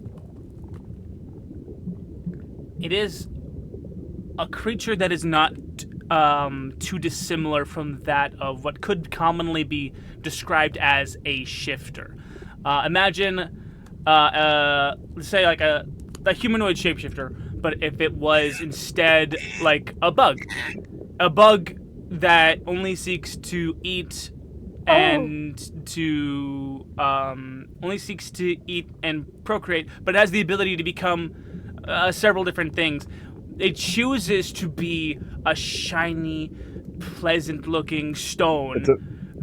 It is a creature that is not too dissimilar from that of what could commonly be described as a shifter. Imagine, let's say, like a humanoid shapeshifter, but if it was instead like a bug that only seeks to eat and to only seeks to eat and procreate, but has the ability to become several different things. It chooses to be a shiny, pleasant-looking stone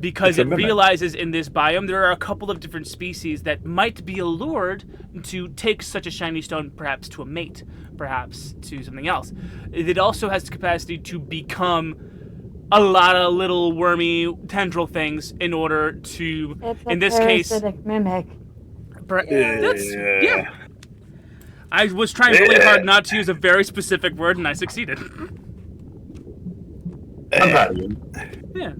because it realizes in this biome there are a couple of different species that might be allured to take such a shiny stone, perhaps to a mate, perhaps to something else. It also has the capacity to become a lot of little wormy tendril things in order to, in this case, mimic. Yeah. I was trying really hard not to use a very specific word, and I succeeded. I'm proud of you. Yeah.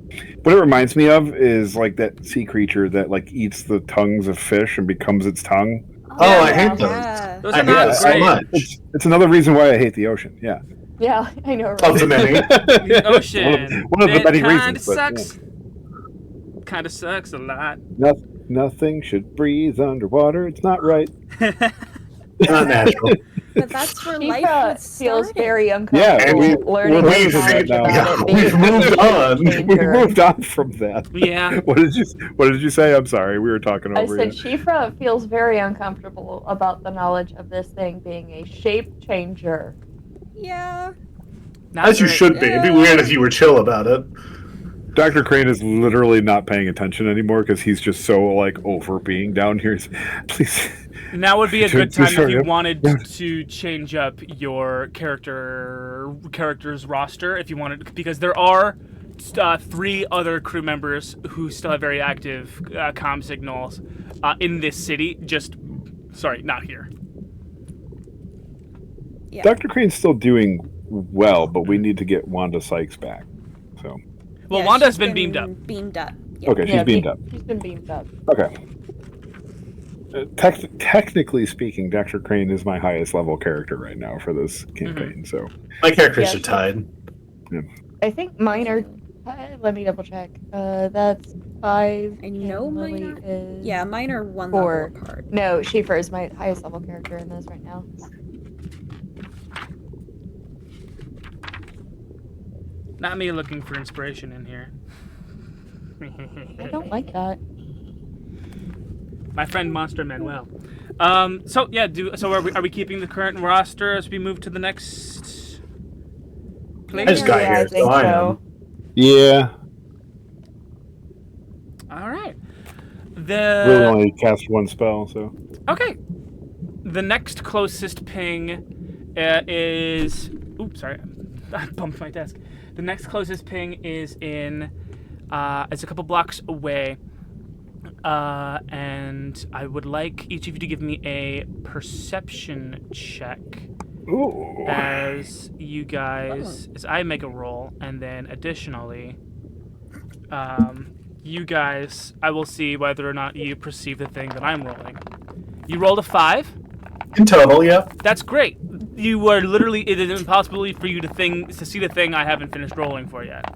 What it reminds me of is like that sea creature that like eats the tongues of fish and becomes its tongue. Oh, I hate those. Yeah. Those I are hate not that so great. much. It's another reason why I hate the ocean. Yeah. Yeah, I know. Right? Of the many. The ocean. One of the many Kind of reasons. But, sucks. Kind of sucks a lot. nothing should breathe underwater. It's not right. Not natural. But that's where life Tifa was feels started. very Yeah, uncomfortable learning we're this moving knowledge now. about it. We've moved on. We moved on from that. Yeah. What did you say? I'm sorry. We were talking I over said you. Shifra feels very uncomfortable about the knowledge of this thing being a shape changer. Yeah. Not As you great. should be. It'd be weird if you were chill about it. Dr. Crane is literally not paying attention anymore because he's just so like over being down here. Please. Now would be a good time if you wanted Yeah. to change up your character's roster, if you wanted, because there are 3 other crew members who still have very active comm signals in this city. Not here. Yeah. Dr. Crane's still doing well, but we need to get Wanda Sykes back. So. Well, Yeah, Wanda's she's been beamed up. Beamed up. Yeah. Okay, she's beamed up. She's been beamed up. Okay. Technically speaking, Dr. Crane is my highest level character right now for this campaign. So My characters Yeah. are tied. I think mine are. Let me double check. That's 5. I know and mine Lily are. is Yeah, mine are 1 4. level apart. No, Shifra is my highest level character in those right now. Not me looking for inspiration in here. I don't like that. My friend Monster Manuel. So yeah, are we keeping the current roster as we move to the next place? I just got Yeah, here, I think so I so. am. yeah, All right. really only cast 1 spell. So Okay. The next closest ping is. Oops, sorry, I bumped my desk. The next closest ping is in. It's a couple blocks away. And I would like each of you to give me a perception check ooh, as I make a roll, and then additionally, you guys, I will see whether or not you perceive the thing that I'm rolling. You rolled a 5. In total, yeah. That's great. You are literally. It is impossible for you to see the thing I haven't finished rolling for yet.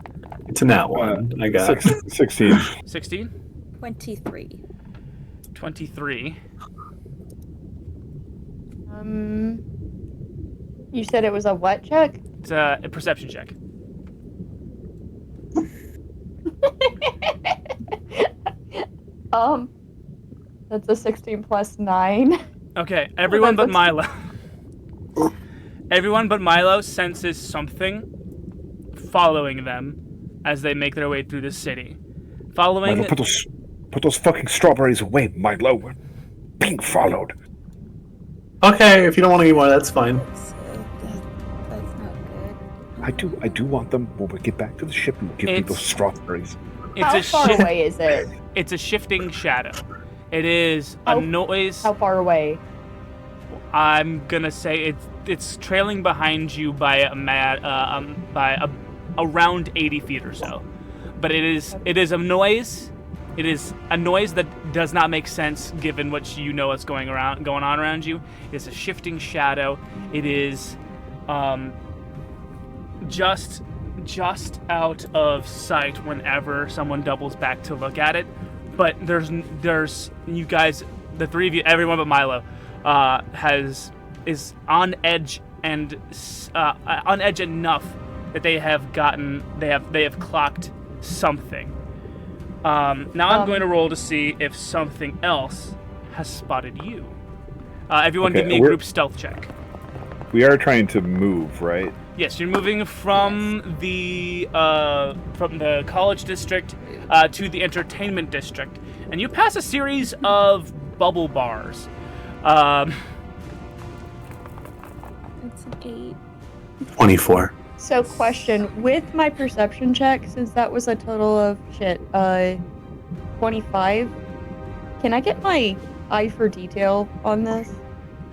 It's a nat one. I got 16. 16. 23. 23. You said it was a what check? It's a perception check. That's a 16 plus 9. Okay, everyone but Milo. Everyone but Milo senses something following them as they make their way through the city. Following. Milo, put those fucking strawberries away, Milo. We're being followed. Okay, if you don't want to eat more, that's fine. That's not good. I do want them when we get back to the ship and give me those strawberries. How far away is it? It's a shifting shadow. It is a noise. How far away? I'm gonna say it's trailing behind you by around 80 feet or so. But it is a noise. It is a noise that does not make sense given what you know is going on around you. It's a shifting shadow. It is just out of sight whenever someone doubles back to look at it. But there's you guys, the three of you, everyone but Milo, is on edge and on edge enough that they have clocked something. Now I'm going to roll to see if something else has spotted you. Everyone, give me a group stealth check. We are trying to move, right? Yes, you're moving from the college district to the entertainment district, and you pass a series of bubble bars. It's an 8. 24. So, question, with my perception check, since that was a total of 25, can I get my eye for detail on this?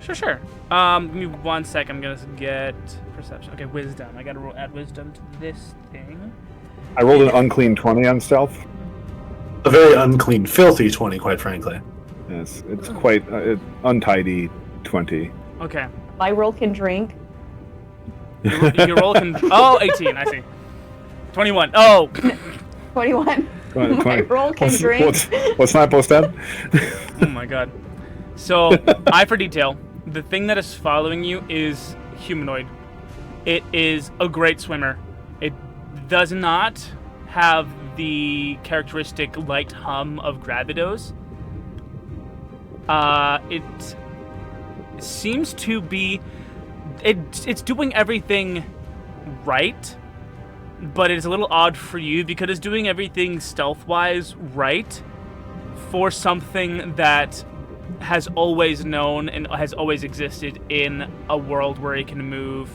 Sure. Give me 1 sec. I'm gonna get perception. Okay, wisdom. I gotta add wisdom to this thing. I rolled an unclean 20 on stealth. A very unclean, filthy 20, quite frankly. Yes, it's quite untidy 20. Okay. My roll can drink. Your roll can. Oh, 18. I see. 21. Oh. 21. 20. My roll can drink. What's not post that? Oh my god. So, eye for detail. The thing that is following you is humanoid. It is a great swimmer. It does not have the characteristic light hum of Gravidos. It seems to be... It's doing everything right, but it's a little odd for you because it's doing everything stealth-wise right for something that has always known and has always existed in a world where it can move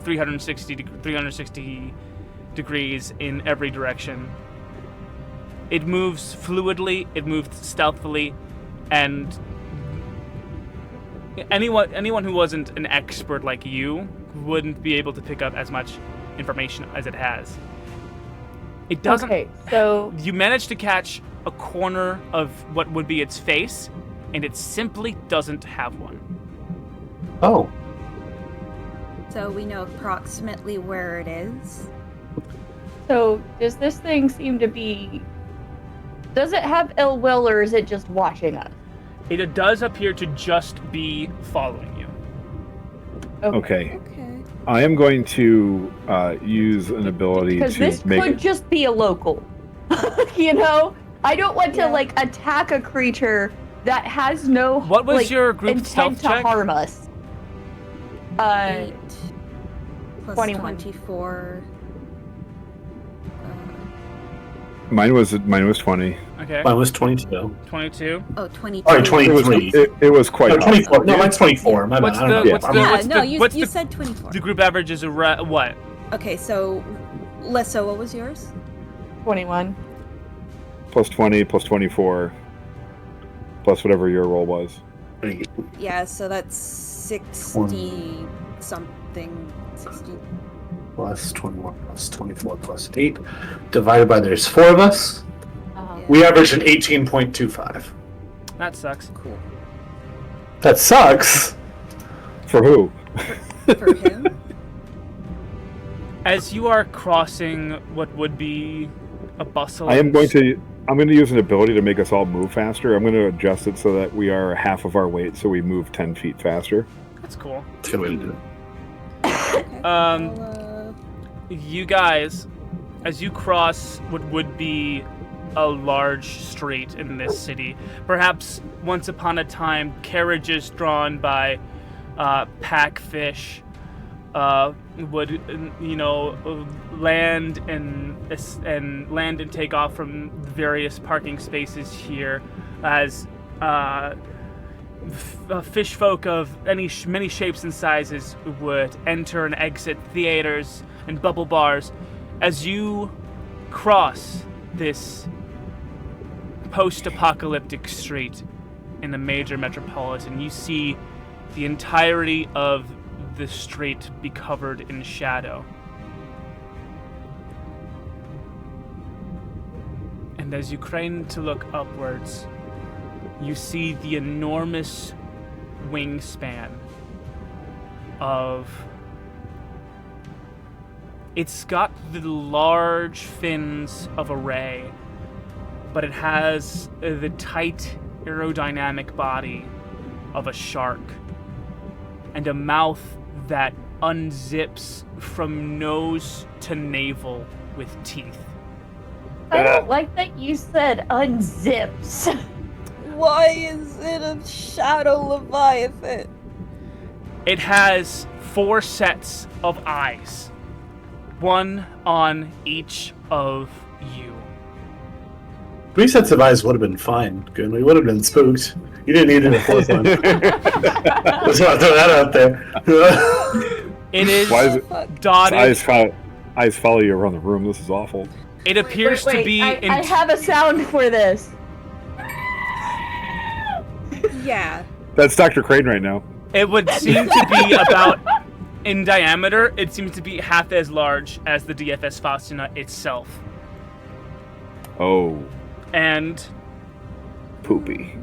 360 degrees in every direction. It moves fluidly, it moves stealthily, and anyone who wasn't an expert like you wouldn't be able to pick up as much information as it has. It doesn't... Okay, so... You managed to catch a corner of what would be its face, and it simply doesn't have one. Oh. So we know approximately where it is. So, does this thing seem to be... Does it have ill will, or is it just watching us? It does appear to just be following you. Okay. I am going to use an ability because to this make... could just be a local. You know? I don't want to, attack a creature that has no what was your group intent to check? harm us. 8 plus 21. 24. Mine was 20. Okay. Mine was 22. 22. Oh, 22. Sorry, 23. It was quite No, high. 24. No, mine's 24. My bad. What's I don't the- know. what's the- Yeah, you said 24. The group average is what? Okay, so Lissa, what was yours? 21. Plus 20, plus 24, plus whatever your roll was. Yeah, so that's 60 something. 60. Plus 21 plus 24 plus 8. Divided by there's 4 of us. Uh-huh. We averaged an 18.25. That sucks. Cool. That sucks. For who? For him? As you are crossing what would be a bustle, I'm going to use an ability to make us all move faster. I'm going to adjust it so that we are half of our weight, so we move 10 feet faster. That's cool. That's a good way to do it. Okay. You guys, as you cross what would be a large street in this city, perhaps once upon a time, carriages drawn by packfish would, land and take off from various parking spaces here, as fish folk of many shapes and sizes would enter and exit theaters and bubble bars. As you cross this post-apocalyptic street in a major metropolitan, you see the entirety of the street be covered in shadow. And as you crane to look upwards, you see the enormous wingspan of... It's got the large fins of a ray, but it has the tight aerodynamic body of a shark, and a mouth that unzips from nose to navel with teeth. I don't like that you said unzips. Why is it a shadow leviathan? It has 4 sets of eyes, one on each of you. 3 sets of eyes would have been fine. Good. We would have been spooked. You didn't need a 4th one. Let's not throw that out there. It is Why is it dotted. eyes follow you around the room? This is awful. It appears to be... I have a sound for this. Yeah. That's Dr. Crane right now. It would seem to be about... In diameter, it seems to be half as large as the DFS Faustina itself. Oh. And... Poopy.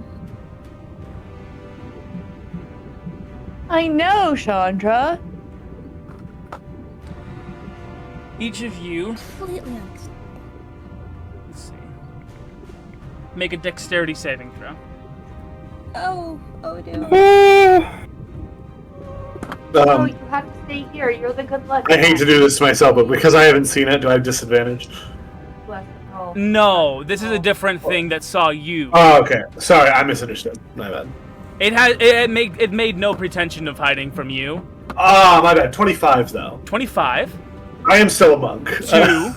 I know, Chandra. each of you... Completely understand. Let's see. Make a dexterity saving throw. Oh dear. Oh, you have to stay here. You're the good luck. I hate to do this to myself, but because I haven't seen it, do I have disadvantage? Oh. No, this is a different thing that saw you. Oh, okay. Sorry, I misunderstood. My bad. It made no pretension of hiding from you. Ah, my bad. 25 though. 25. I am still a monk. 2.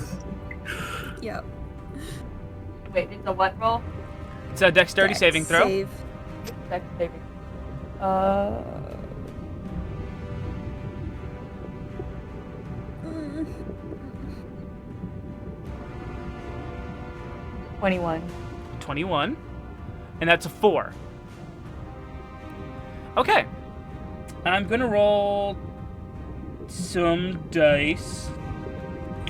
Yep. Wait, it's a what roll? It's a dexterity Dex saving throw. Save. Dex saving. 21. 21. And that's a 4. Okay. I'm gonna roll some dice.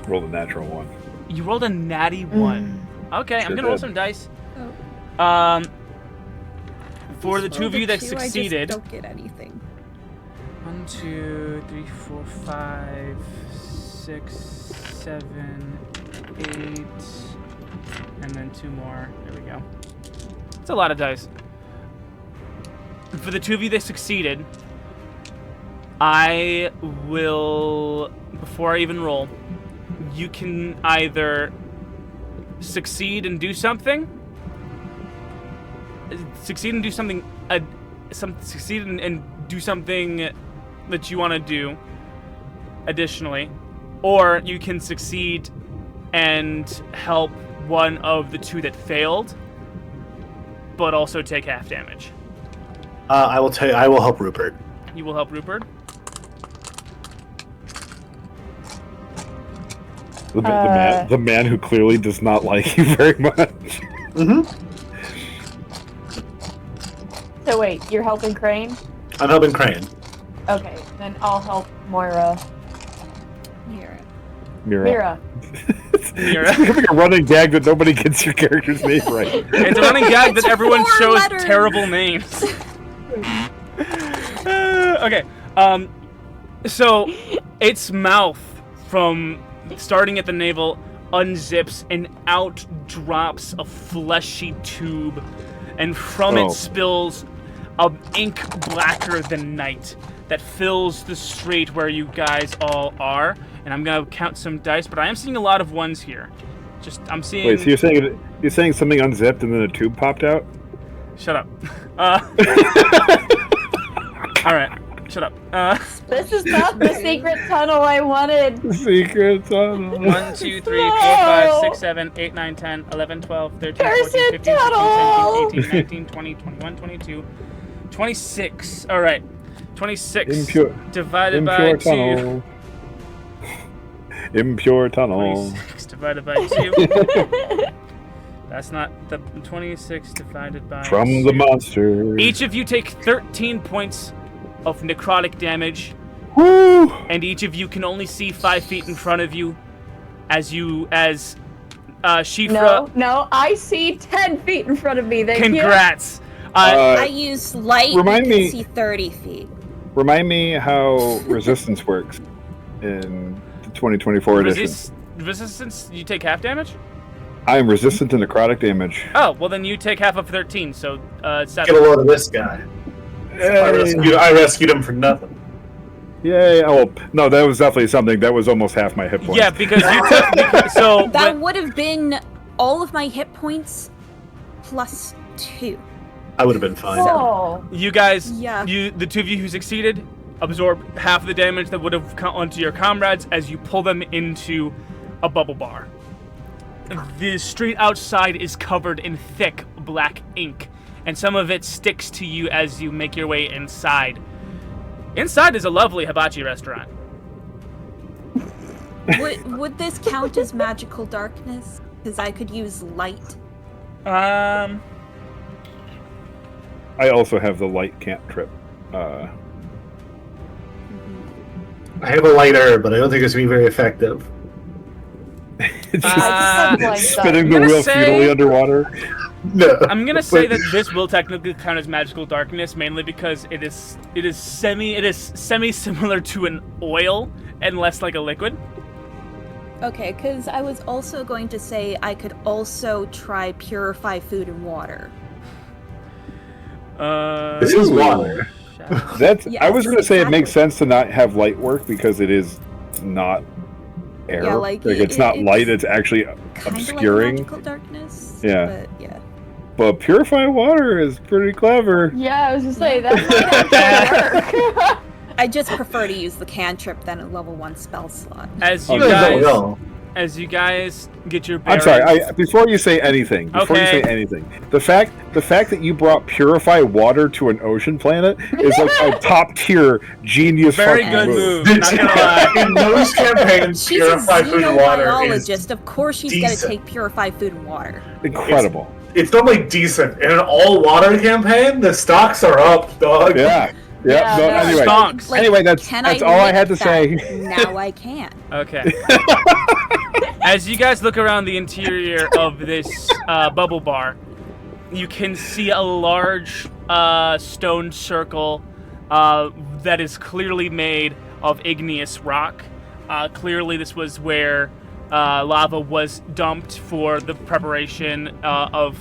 Roll a natural one. You rolled a natty 1. Okay, I'm Sure gonna roll did. some dice. Oh. For the two of you that succeeded. I just don't get anything. 1, 2, 3, 4, 5, 6, 7, 8, and then 2 more. There we go. It's a lot of dice. For the two of you that succeeded, I will, before I even roll, you can either succeed and do something, succeed and do something that you want to do additionally, or you can succeed and help one of the two that failed, but also take half damage. I will tell you. I will help Rupert. You will help Rupert. The man who clearly does not like you very much. Mm-hmm. So wait, you're helping Crane? I'm helping Crane. Okay, then I'll help Moira. Mira. Mira. It's becoming a running gag that nobody gets your character's name right. It's a running gag that everyone 4 shows letters. terrible names. Okay. So, its mouth, from starting at the navel, unzips and out drops a fleshy tube, and from it spills a ink blacker than night that fills the street where you guys all are. And I'm gonna count some dice, but I am seeing a lot of ones here. I'm seeing. Wait, so you're saying something unzipped and then a tube popped out? Shut up. All right. Shut up. This is not the secret tunnel I wanted. Secret tunnel. 1, 2, 3, 4, 5, 6, 7, 8, 9, 10, 11, 12, 13, 14, 15, 16, 17, 18, 19, 20, 21, 22, 26. All right. 26 divided by 2. Impure tunnel. 26 divided by 2. That's not the 26 divided by From 2. the monster. Each of you take 13 points of necrotic damage. Woo! And each of you can only see 5 feet in front of you as Shifra. No, I see 10 feet in front of me. Thank Congrats. I use light. Remind and me- see 30 feet. Remind me how resistance works in the 2024 edition. Resistance, you take half damage? I am resistant to necrotic damage. Oh, well then you take half of 13, so 7. Get a load of this guy. I rescued him for nothing. Yay! Oh no, that was definitely something. That was almost half my hit points. Yeah, because you took. So That would have been all of my hit points plus 2. I would have been fine. Oh. you guys, Yeah. the two of you who succeeded, absorb half the damage that would have come onto your comrades as you pull them into a bubble bar. The street outside is covered in thick black ink, and some of it sticks to you as you make your way inside. Inside is a lovely hibachi restaurant. Would this count as magical darkness? Because I could use light. I also have the light cantrip. I have a light herb, but I don't think it's going to be very effective. It's Uh, just spinning the I'm gonna wheel say- futilely underwater. No. I'm gonna say that this will technically count as magical darkness, mainly because it is semi similar to an oil and less like a liquid. Okay, because I was also going to say I could also try purify food and water. This is water. That's. Yes, I was going to say it makes exactly. sense to not have light work because it is not air. Yeah, like, it's not light. It's actually Kind obscuring. of like magical darkness. Yeah. But yeah. But purify water is pretty clever. Yeah, I was just saying that might actually work. I just prefer to use the cantrip than a level 1 spell slot. As Oh, you no, guys, no. as you guys get your I'm bearings. sorry. Before you say anything, the fact that you brought purify water to an ocean planet is like a top tier genius. Very fucking good move. move. Not gonna lie. In those campaigns, She's a purified food and water is xenobiologist. Of course she's going to decent. take purified food and water. Incredible. It's not like decent. In an all-water campaign, the stocks are up, dog. Yeah. Yeah, No, no. anyway. Stonks. Anyway, that's Can all I I had to lick say. that? Now I can. Okay. As you guys look around the interior of this bubble bar, you can see a large stone circle that is clearly made of igneous rock. Clearly, this was where lava was dumped for the preparation of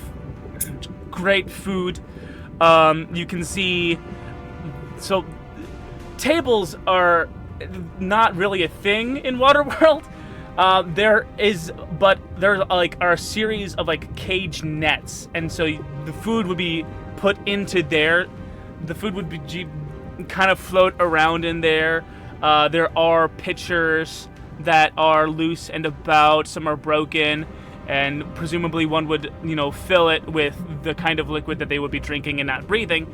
great food. You can see... So, tables are not really a thing in Waterworld. There are a series of like cage nets, and so the food would be put into there. The food would be kind of float around in there. There are pitchers that are loose and about. Some are broken, and presumably one would, fill it with the kind of liquid that they would be drinking and not breathing,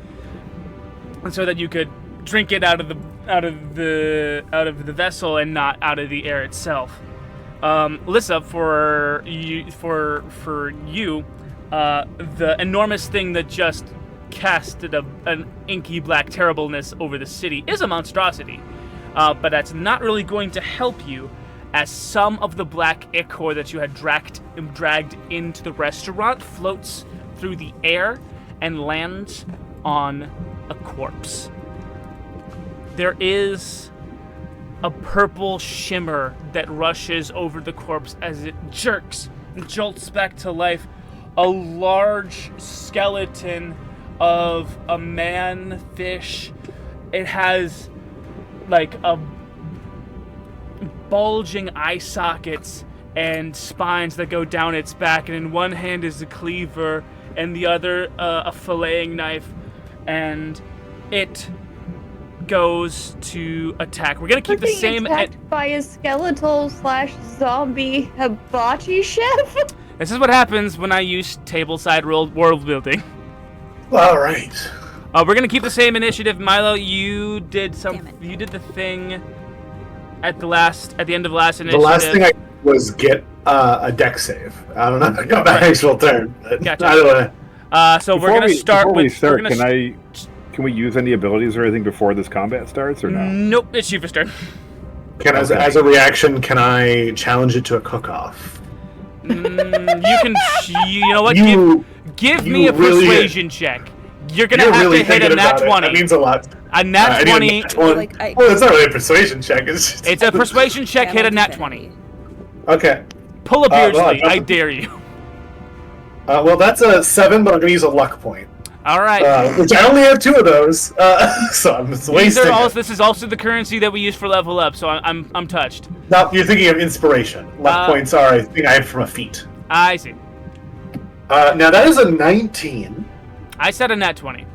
and so that you could drink it out of the vessel and not out of the air itself. Lisa, for you, the enormous thing that just casted an inky black terribleness over the city is a monstrosity, but that's not really going to help you, as some of the black ichor that you had dragged into the restaurant floats through the air and lands on a corpse. There is a purple shimmer that rushes over the corpse as it jerks and jolts back to life. A large skeleton of a man-fish. It has like a bulging eye sockets and spines that go down its back, and in one hand is a cleaver and the other a filleting knife, and it goes to attack. We're gonna keep the same. Attacked by a skeletal / zombie hibachi chef. This is what happens when I use tableside world building. All right. We're gonna keep the same initiative. Milo, you did You did the thing at the end of last initiative. The last thing I did was get a deck save. I don't know if I got my actual turn. Gotcha. Either way. So we're gonna start with. Can we use any abilities or anything before this combat starts, or no? Nope, it's Shiva's turn. As a reaction, can I challenge it to a cook-off? You can. You know what? Give me a really persuasion check. You're gonna have really to hit a nat 20. That means a lot. A nat 20. Well, it's not really a persuasion check. It's a persuasion check. Hit a nat 20. Okay. Pull a Beardsley. I dare you. Well, that's a 7, but I'm gonna use a luck point. All right. Which I only have 2 of those, so I'm just wasting it. This is also the currency that we use for level up, so I'm touched. No, you're thinking of inspiration. Luck points are a thing I have from a feat. I see. Now that is a 19. I said a nat 20.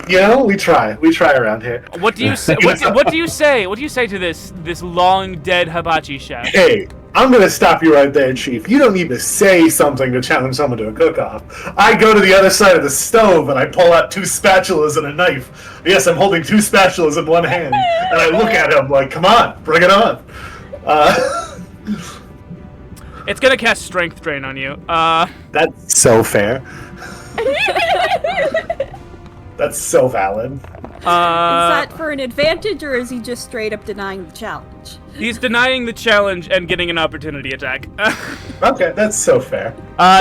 You know, we try around here. What do you say? What do you say? What do you say to this long dead hibachi chef? Hey, I'm gonna stop you right there, Chief. You don't need to say something to challenge someone to a cook-off. I go to the other side of the stove and I pull out 2 spatulas and a knife. Yes, I'm holding 2 spatulas in one hand, and I look at him like, "Come on, bring it on." It's gonna cast strength drain on you. That's so fair. That's so valid. Is that for an advantage, or is he just straight up denying the challenge? He's denying the challenge and getting an opportunity attack. Okay, that's so fair.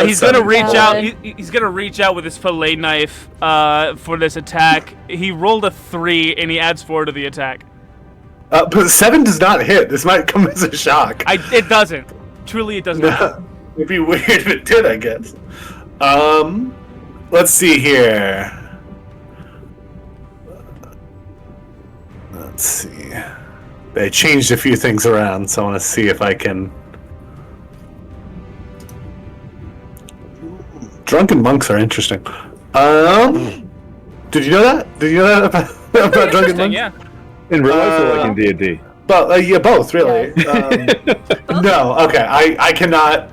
He's gonna reach out. He's gonna reach out with his fillet knife for this attack. He rolled a 3 and he adds 4 to the attack. But 7 does not hit. This might come as a shock. It doesn't. Truly, it does not. It'd be weird if it did, I guess. Let's see here. Let's see. They changed a few things around, so I want to see if I can. Drunken monks are interesting. Did you know that? Did you know that about drunken monks? Yeah. In real life or like in D&D? But yeah, both really. No, okay. I cannot.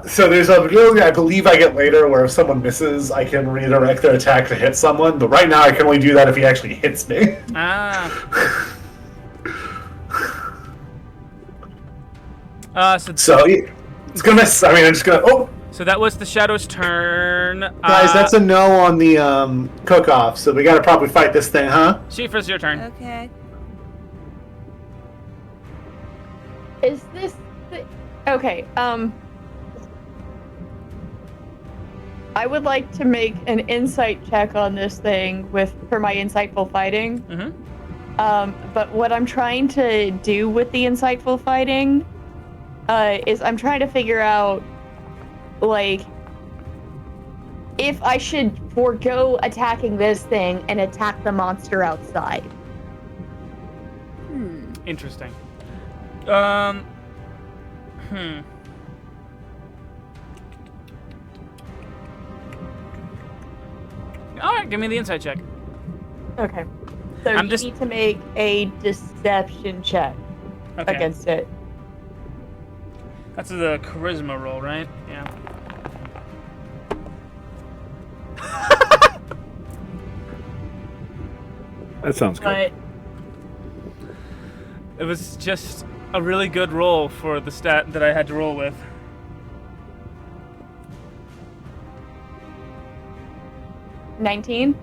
So there's a ability I believe I get later where if someone misses, I can redirect their attack to hit someone. But right now, I can only do that if he actually hits me. So it's gonna miss. I mean, I'm just gonna. Oh. So that was the Shadow's turn. Guys, that's a no on the cook-off. So we gotta probably fight this thing, huh? Shifa's your turn. Okay. Is this okay? I would like to make an insight check on this thing for my insightful fighting. Mm-hmm. But what I'm trying to do with the insightful fighting is I'm trying to figure out, like, if I should forego attacking this thing and attack the monster outside. Interesting. Alright, give me the insight check. Okay. So you need to make a deception check against it. That's the charisma roll, right? Yeah. That sounds good. It was just a really good roll for the stat that I had to roll with. $19.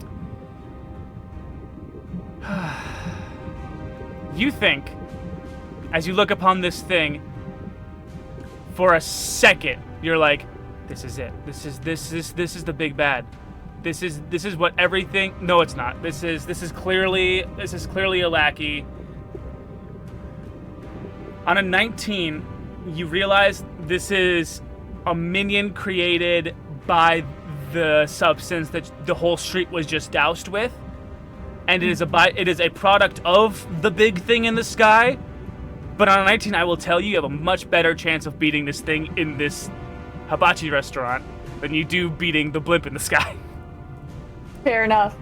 You think, as you look upon this thing, for a second, you're like, "This is it. This is the big bad. This is what everything." No, it's not. This is clearly a lackey. On a 19, you realize this is a minion created by the substance that the whole street was just doused with, and it is a product of the big thing in the sky. But on a 19, I will tell you, you have a much better chance of beating this thing in this hibachi restaurant than you do beating the blimp in the sky. Fair enough.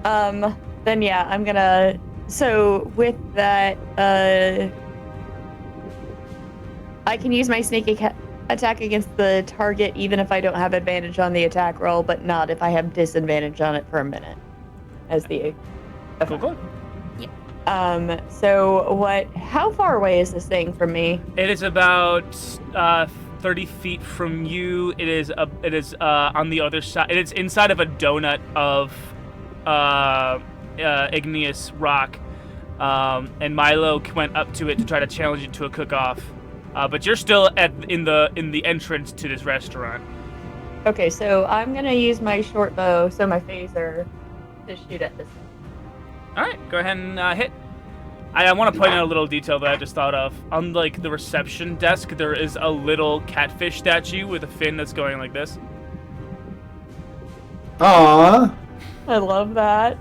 Then yeah, I'm gonna... So, with that, I can use my sneak attack against the target even if I don't have advantage on the attack roll, but not if I have disadvantage on it for a minute. As the... Cool. So how far away is this thing from me? It is about 30 feet from you. It is on the other side. It is inside of a donut of igneous rock. And Milo went up to it to try to challenge it to a cook-off. But you're still in the entrance to this restaurant. Okay, so I'm gonna use my short bow, so my phaser, to shoot at this thing. All right, go ahead and hit. I want to point out a little detail that I just thought of. On like the reception desk, there is a little catfish statue with a fin that's going like this. Aww. I love that.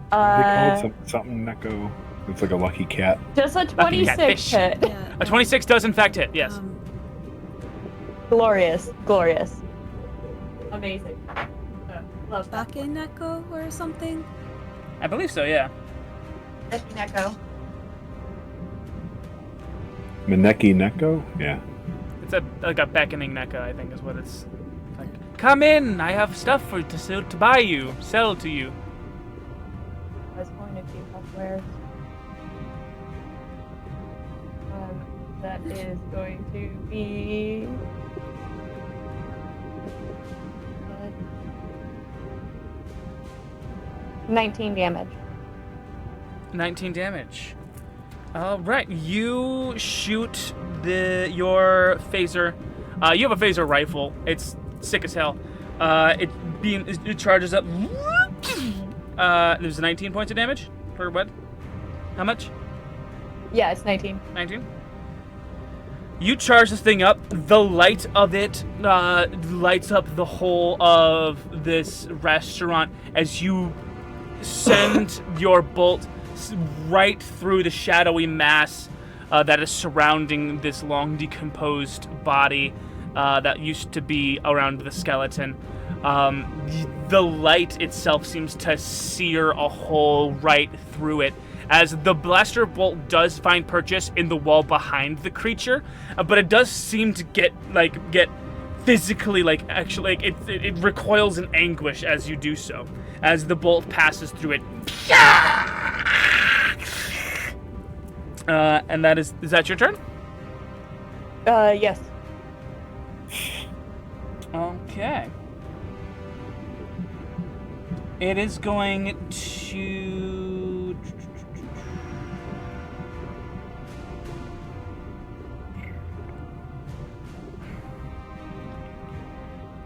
They call it something Neko. It's like a lucky cat. Just a 26 hit. Yeah, A 26 does in fact hit, yes. Glorious. Amazing. Love that. Bakeneko or something? I believe so, yeah. Neko. Maneki Neko? Yeah. It's like a beckoning Neko, I think is what it's like. Come in, I have stuff to buy you, sell to you. I was going to do upwares. That is going to be... 19 damage. 19 damage. All right, you shoot your phaser. You have a phaser rifle. It's sick as hell. It charges up. There's 19 points of damage for what? How much? Yeah, it's 19. 19. You charge this thing up. The light of it lights up the whole of this restaurant as you send your bolt right through the shadowy mass that is surrounding this long decomposed body that used to be around the skeleton. The light itself seems to sear a hole right through it, as the blaster bolt does find purchase in the wall behind the creature, but it does seem to get physically, it recoils in anguish as you do so, as the bolt passes through it. And is that your turn? Yes. Okay. It is going to...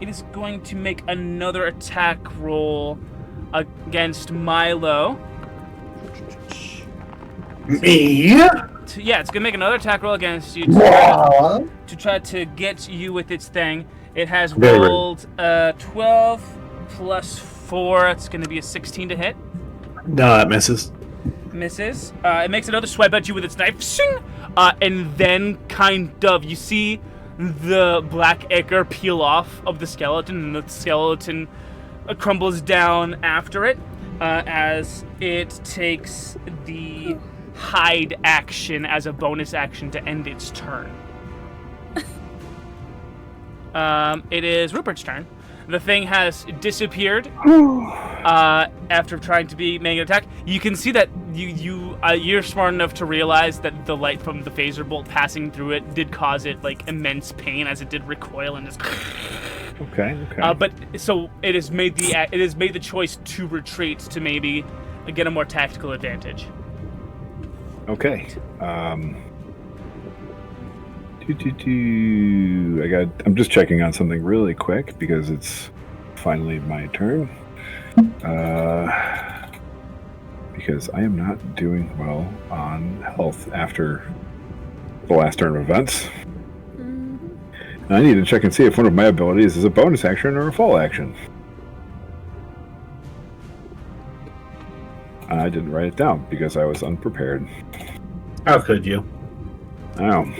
It is going to make another attack roll against Milo. Me? Yeah, it's going to make another attack roll against you to try to get you with its thing. It has rolled 12 plus 4. It's going to be a 16 to hit. No, that misses. Misses. It makes another swipe at you with its knife. Shing! And then you see the black ichor peel off of the skeleton, and the skeleton crumbles down after it as it takes the hide action as a bonus action to end its turn. It is Rupert's turn. The thing has disappeared after trying to make an attack. You can see that you're smart enough to realize that the light from the phaser bolt passing through it did cause it immense pain as it did recoil and just. Okay. But so it has made the choice to retreat to maybe get a more tactical advantage. Okay. I'm just checking on something really quick because it's finally my turn. because I am not doing well on health after the last turn of events. And I need to check and see if one of my abilities is a bonus action or a full action. I didn't write it down because I was unprepared. How could you? Oh.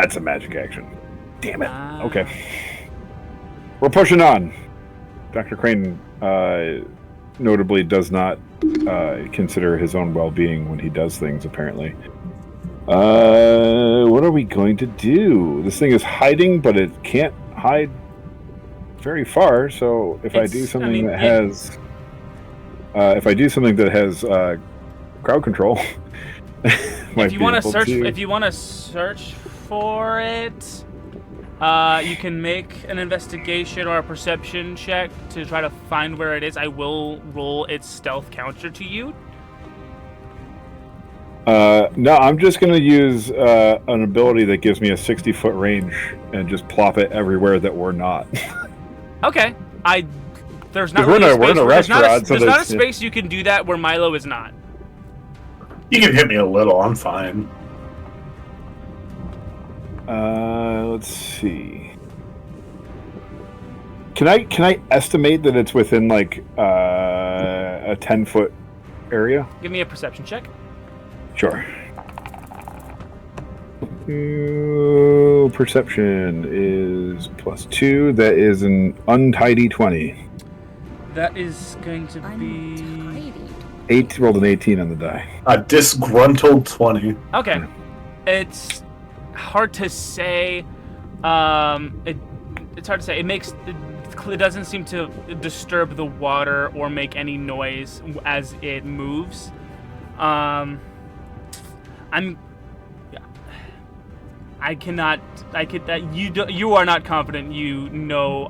It's a magic action. Damn it. Okay. We're pushing on. Dr. Crane notably does not consider his own well-being when he does things, apparently. What are we going to do? This thing is hiding, but it can't hide very far, so if I do something that has... if I do something that has crowd control... if you want to search for it, you can make an investigation or a perception check to try to find where it is. I will roll its stealth counter to you. No, I'm just going to use an ability that gives me a 60-foot range and just plop it everywhere that we're not. Okay. There's not we're really in a restaurant, there's not a space you can do that where Milo is not. You can hit me a little. I'm fine. Let's see. Can I estimate that it's within like a 10-foot area? Give me a perception check. Sure. Perception is +2. That is an untidy 20. That is going to be... 8 rolled an 18 on the die. A disgruntled 20. Okay. It's hard to say. It's hard to say. It doesn't seem to disturb the water or make any noise as it moves. You are not confident. You know,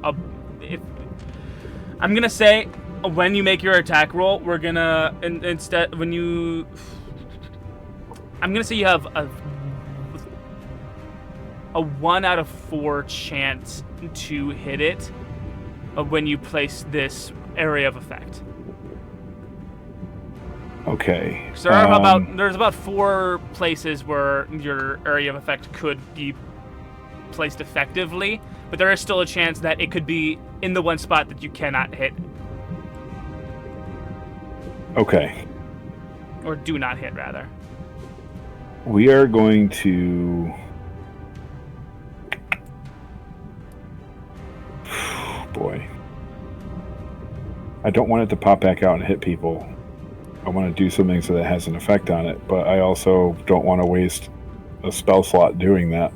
I'm gonna say when you make your attack roll, we're gonna I'm gonna say you have a 1 out of 4 chance to hit it when you place this area of effect. Okay. So there's about 4 places where your area of effect could be placed effectively, but there is still a chance that it could be in the one spot that you cannot hit. Okay. Or do not hit, rather. We are going to... Boy. I don't want it to pop back out and hit people. I want to do something so that it has an effect on it, but I also don't want to waste a spell slot doing that.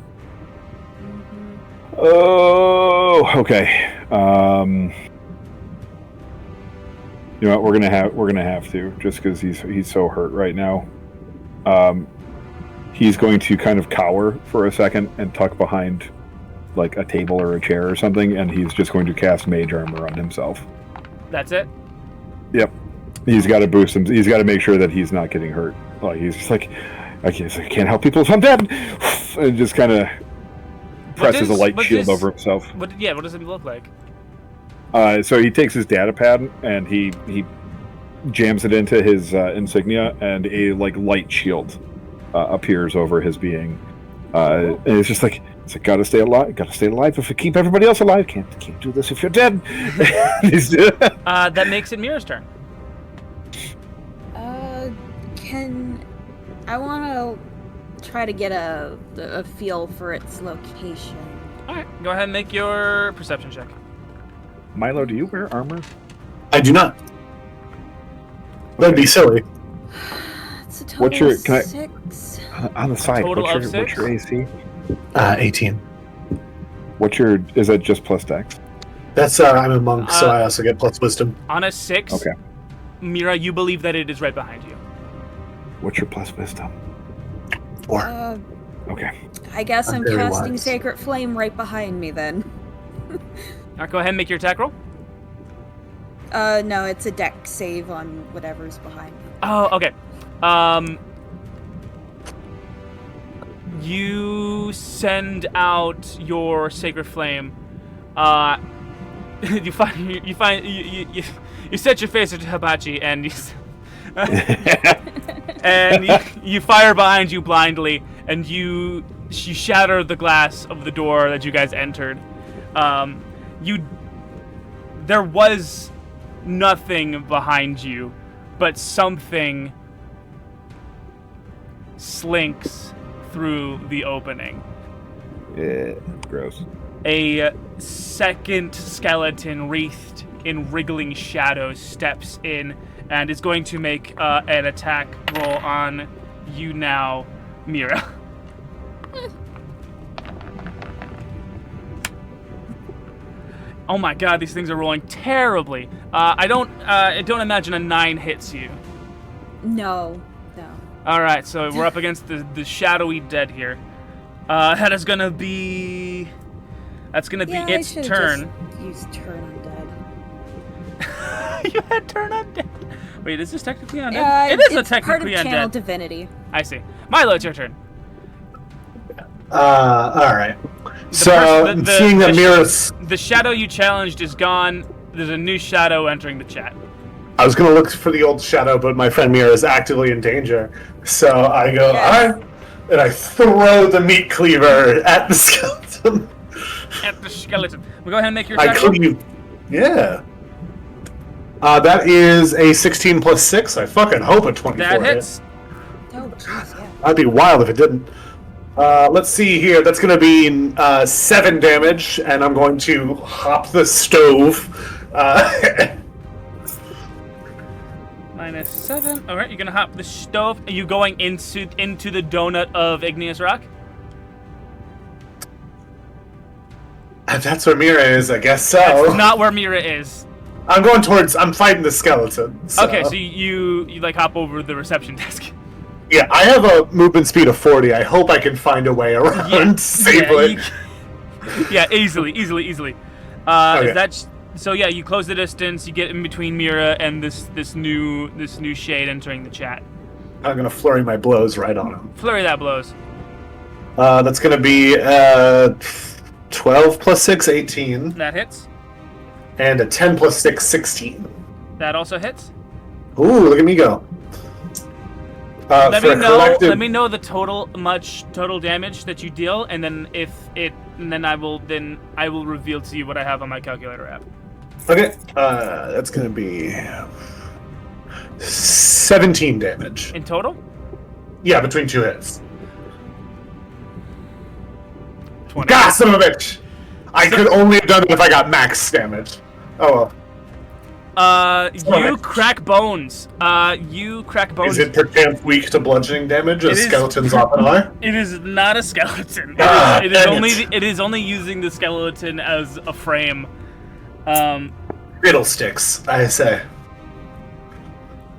Oh, okay. You know what? We're gonna have to, just because he's so hurt right now. He's going to kind of cower for a second and tuck behind like a table or a chair or something, and he's just going to cast Mage Armor on himself. That's it? Yep. He's got to boost him. He's got to make sure that he's not getting hurt. Like he's just like, I can't help people if I'm dead, and just kind of presses a light shield over himself. What does it look like? So he takes his data pad and he jams it into his insignia, and a like light shield appears over his being. And it's just like, gotta stay alive. Gotta stay alive if we keep everybody else alive. Can't do this if you're dead. That makes it Mira's turn. I want to try to get a feel for its location. All right, go ahead and make your perception check. Milo, do you wear armor? I do not. That'd be silly. It's a total of 6. On the side, Total of what's 6? your AC? 18. Is that just plus dex? That's I'm a monk, so I also get plus wisdom. On a 6, Okay. Mira, you believe that it is right behind you. What's your plus wisdom? 4. Okay. I guess I'm very casting wise. Sacred Flame right behind me then. All right, go ahead and make your attack roll. No, it's a dex save on whatever's behind me. Oh, okay. You send out your sacred flame. You you set your face into Hibachi, and you fire behind you blindly, and you shatter the glass of the door that you guys entered. There was nothing behind you, but something slinks through the opening. Yeah, gross. A second skeleton wreathed in wriggling shadows steps in and is going to make an attack roll on you now, Mira. Oh my god, these things are rolling terribly. I don't imagine a 9 hits you. No. All right, so we're up against the shadowy dead here. That's gonna be its turn. Just used turn undead. You had turn undead. Wait, is this technically undead? Yeah, it is it's technically part of channel undead. divinity. I see. Milo, it's your turn. All right. So seeing that Mira's, the shadow you challenged is gone. There's a new shadow entering the chat. I was gonna look for the old shadow, but my friend Mira is actively in danger. So I go, Yes. all right, and I throw the meat cleaver at the skeleton. At the skeleton. We'll go ahead and make your I attack roll. cleave. Yeah. That is a 16 plus 6. I fucking hope a 24 That hit. hits. Oh, jeez, yeah. That'd be wild if it didn't. Let's see here. That's going to be 7 damage, and I'm going to hop the stove. -7. All right, you're gonna hop the stove. Are you going into the donut of igneous rock? If that's where Mira is, I guess so. That's not where Mira is. I'm fighting the skeleton. So. Okay, so you like hop over the reception desk. Yeah, I have a movement speed of 40. I hope I can find a way around safely. Yeah, easily. Okay. So yeah, you close the distance. You get in between Mira and this new shade entering the chat. I'm gonna flurry my blows right on him. Flurry that blows. That's gonna be 12 plus 6, 18, That hits. and a 10 plus 6, 16. That also hits. Ooh, look at me go. Let for a collective- me know the total damage that you deal, and then I will reveal to you what I have on my calculator app. Okay, that's gonna be 17 damage. In total? Yeah, between 2 hits. 20. God, son of a bitch! I could only have done it if I got max damage. Oh well. You crack bones. Is it perchance weak to bludgeoning damage, as skeletons often are? It is not a skeleton. It is only using the skeleton as a frame. Fiddlesticks, I say.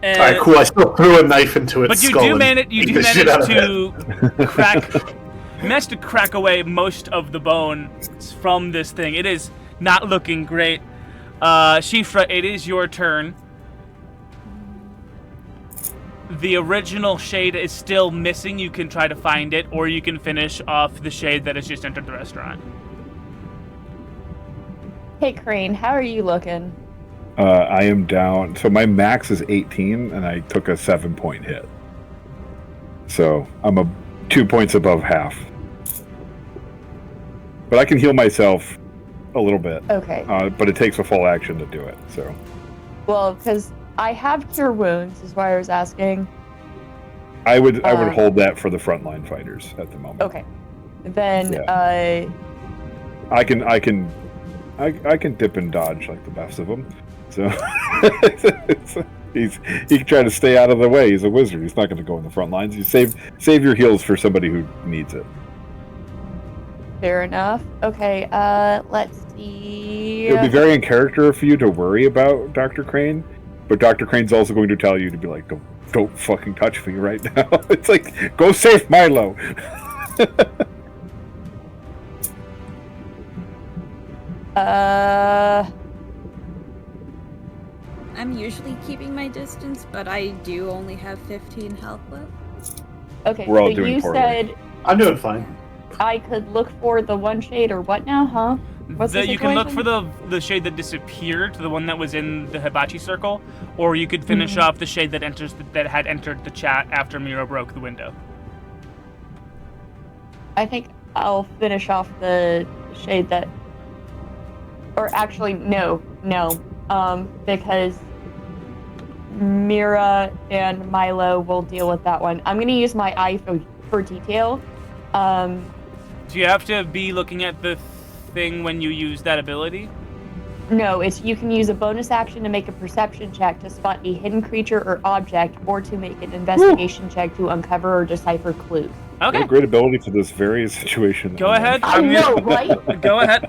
And, Alright, cool. I still threw a knife into its skull. But you do manage to to crack away most of the bone from this thing. It is not looking great. Shifra, it is your turn. The original shade is still missing. You can try to find it, or you can finish off the shade that has just entered the restaurant. Hey, Crane, how are you looking? I am down. So my max is 18, and I took a 7-point hit. So I'm 2 points above half. But I can heal myself a little bit. Okay. But it takes a full action to do it. So. Well, because I have cure wounds, is why I was asking. I would hold that for the frontline fighters at the moment. Okay. Then Yeah. I can dip and dodge like the best of them. So he can try to stay out of the way. He's a wizard. He's not going to go in the front lines. You save your heals for somebody who needs it. Fair enough. Okay, let's see. It would be very in character for you to worry about Dr. Crane, but Dr. Crane's also going to tell you to be like, don't fucking touch me right now. It's like, go save Milo. I'm usually keeping my distance, but I do only have 15 health left. Okay, We're all so doing you poorly. said I'm doing fine. I could look for the one shade or what now, huh? What's the You can look for situation? the shade that disappeared, the one that was in the hibachi circle, or you could finish off the shade that had entered the chat after Miro broke the window. I think I'll finish off the shade that... Or actually, no. Because Mira and Milo will deal with that one. I'm going to use my eye for detail. Do you have to be looking at the thing when you use that ability? No, it's you can use a bonus action to make a perception check to spot a hidden creature or object, or to make an investigation check to uncover or decipher clues. What Okay. a great ability for this very situation. Go ahead. I know, right? Go ahead.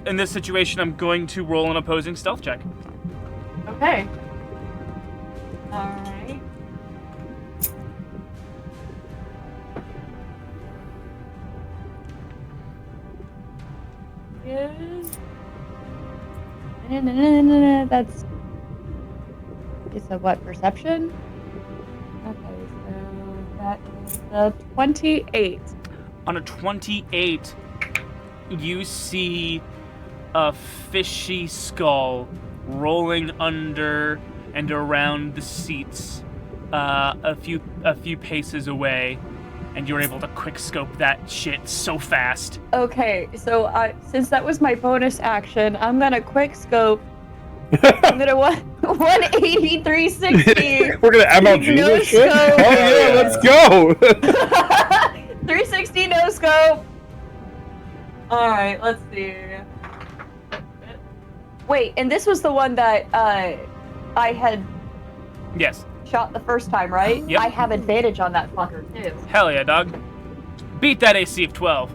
In this situation, I'm going to roll an opposing stealth check. Okay. Alright. That's... It's a what, perception? Okay, so that is the 28. On a 28, you see a fishy skull rolling under and around the seats, a few paces away, and you're able to quick scope that shit so fast. Okay, so since that was my bonus action, I'm gonna quick scope. I'm gonna 180, 360. We're gonna MLG No this shit? scope. Oh yeah, let's go! 360 no scope. All right, let's see. Wait, and this was the one that I had Yes. shot the first time, right? Yep. I have advantage on that fucker too. Hell yeah, dog. Beat that AC of 12.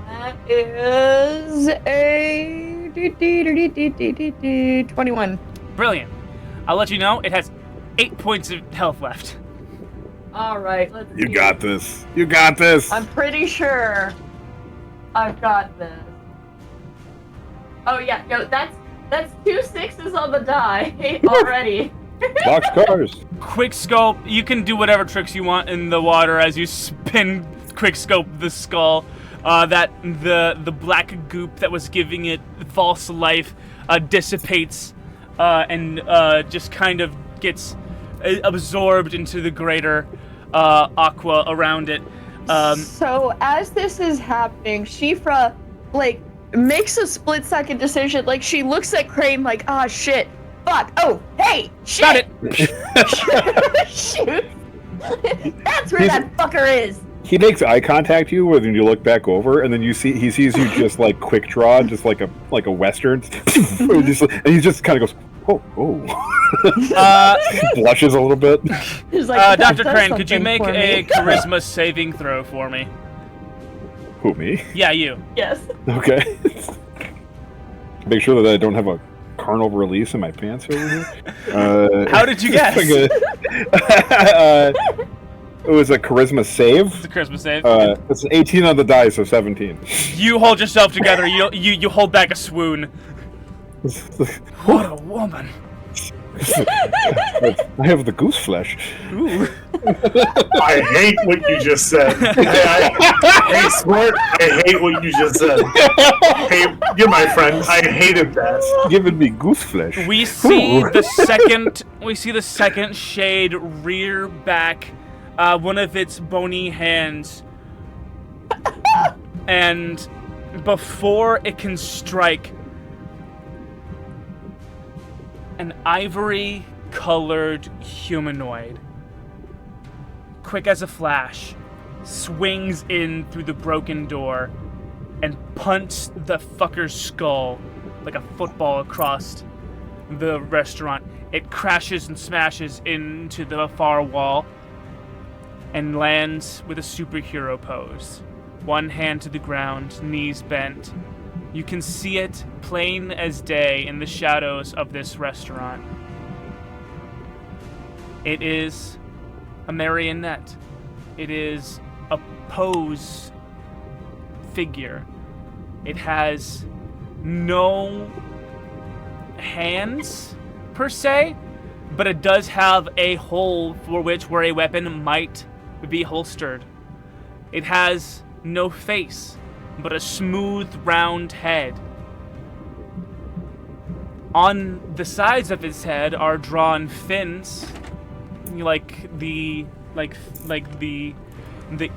That is a 21. Brilliant. I'll let you know, it has 8 points of health left. All right, let's You see. got this. You got this. I'm pretty sure I've got this. Oh yeah, no, that's 2 6s on the die already. Box cars. Quick scope, you can do whatever tricks you want in the water as you spin quick scope the skull. That the black goop that was giving it false life dissipates and just kind of gets absorbed into the greater aqua around it. So as this is happening, Shifra makes a split-second decision. Like, she looks at Crane like, ah, shit, fuck, oh, hey, shit. Got it. Shoot. That's where that fucker is. He makes eye contact you when you look back over, and then he sees you just like quick draw, just like a western, and he just kind of goes, oh. Blushes a little bit. He's like, Dr. "That does Crane, could you something make for a me." charisma saving throw for me? Who, me? Yeah, you. Yes. Okay. Make sure that I don't have a carnal release in my pants over here. How did you guess? It was a charisma save. It's a charisma save. It's 18 on the die, so 17. You hold yourself together. You hold back a swoon. What a woman. I have the goose flesh. Ooh. I hate what you just said. Hey, Sport, I hate what you just said. Hey, you're my friend. I hated that. Giving me goose flesh. We see Ooh. the second shade rear back one of its bony hands, and before it can strike, an ivory-colored humanoid, quick as a flash, swings in through the broken door and punts the fucker's skull like a football across the restaurant. It crashes and smashes into the far wall and lands with a superhero pose. One hand to the ground, knees bent. You can see it plain as day in the shadows of this restaurant. It is a marionette. It is a pose figure. It has no hands, per se, but it does have a hole for where a weapon might be holstered. It has no face, but a smooth, round head. On the sides of his head are drawn fins, like the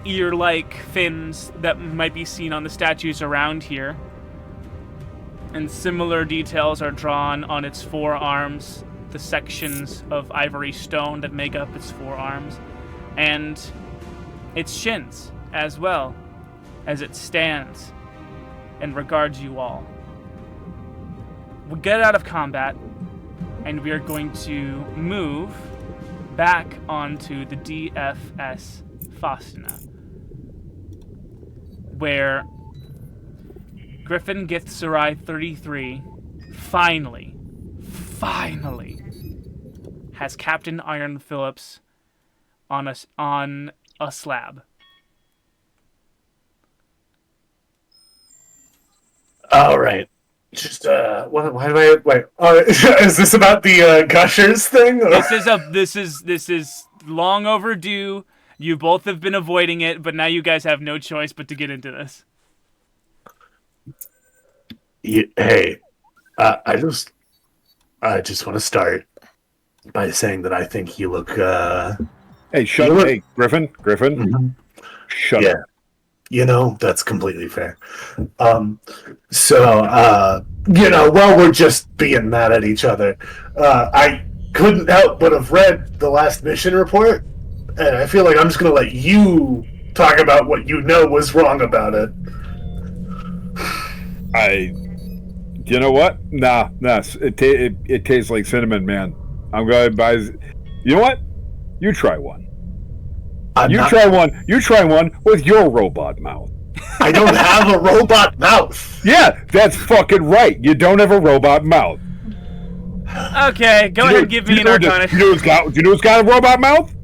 ear-like fins that might be seen on the statues around here. And similar details are drawn on its forearms, the sections of ivory stone that make up its forearms, and its shins as well, as it stands and regards you all. We get out of combat, and we are going to move back onto the DFS Faustina, where Griffin Githzerai 33 finally has Captain Iron Phillips on a slab. All right. Just why do I wait? Is this about the gushers thing? Or? This is long overdue. You both have been avoiding it, but now you guys have no choice but to get into this. Hey, I just want to start by saying that I think you look. Hey, shut up! Hey, Griffin. Mm-hmm. Shut up. You know, that's completely fair. While we're just being mad at each other, I couldn't help but have read the last mission report, and I feel like I'm just going to let you talk about what you know was wrong about it. You know what? Nah. It tastes like cinnamon, man. I'm going to buy... You know what? You try one. You try one with your robot mouth. I don't have a robot mouth. Yeah, that's fucking right. You don't have a robot mouth. Okay, go ahead and give me an Arcana. Do you know who's got a robot mouth?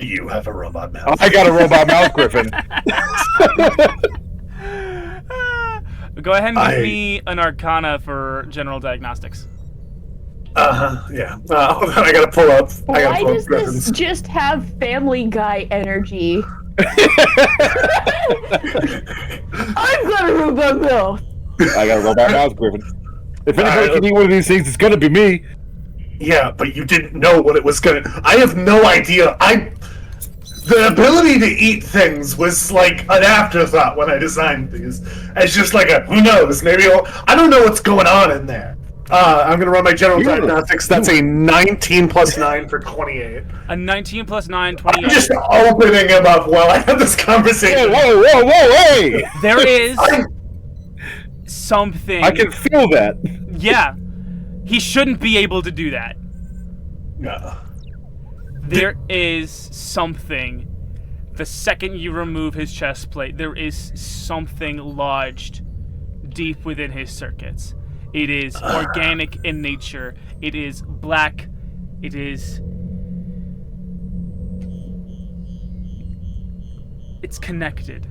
You have a robot mouth. I got a robot mouth, Griffin. Go ahead and give me an Arcana for general diagnostics. Yeah. I gotta pull up. Why does this just have Family Guy energy? I've got a robot mouth. I got a robot mouth, Griffin. If anybody can eat one of these things, it's gonna be me. Yeah, but you didn't know what it was gonna. I have no idea. The ability to eat things was like an afterthought when I designed these. It's just like who knows? Maybe I don't know what's going on in there. I'm going to run my general diagnostics. That's a 19 plus 9 for 28. A 19 plus 9, 28. I'm just opening him up while I have this conversation. Whoa, hey! There is something... I can feel that. Yeah. He shouldn't be able to do that. No. There is something. The second you remove his chest plate, there is something lodged deep within his circuits. It is organic in nature. It is black. It is... It's connected.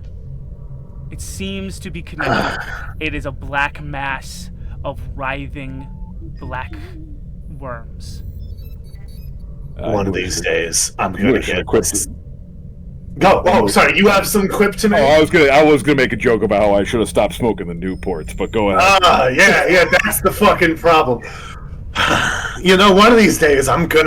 It seems to be connected. It is a black mass of writhing black worms. One of these days, I'm going to get this. Go. Oh, sorry. You have some quip to make? Oh, I was gonna make a joke about how I should have stopped smoking the Newports, but go ahead. Yeah. That's the fucking problem. You know, one of these days, I'm just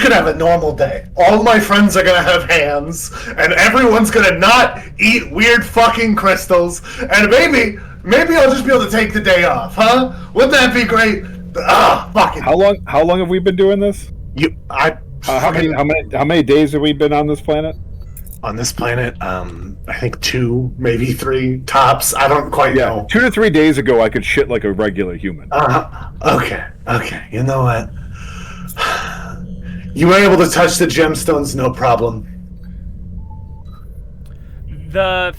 gonna have a normal day. All my friends are gonna have hands, and everyone's gonna not eat weird fucking crystals, and maybe I'll just be able to take the day off, huh? Wouldn't that be great? Fucking. How long have we been doing this? How many days have we been on this planet? On this planet, I think 2, maybe 3 tops. I don't quite know. 2 to 3 days ago, I could shit like a regular human. Okay. You know what? You were able to touch the gemstones, no problem. The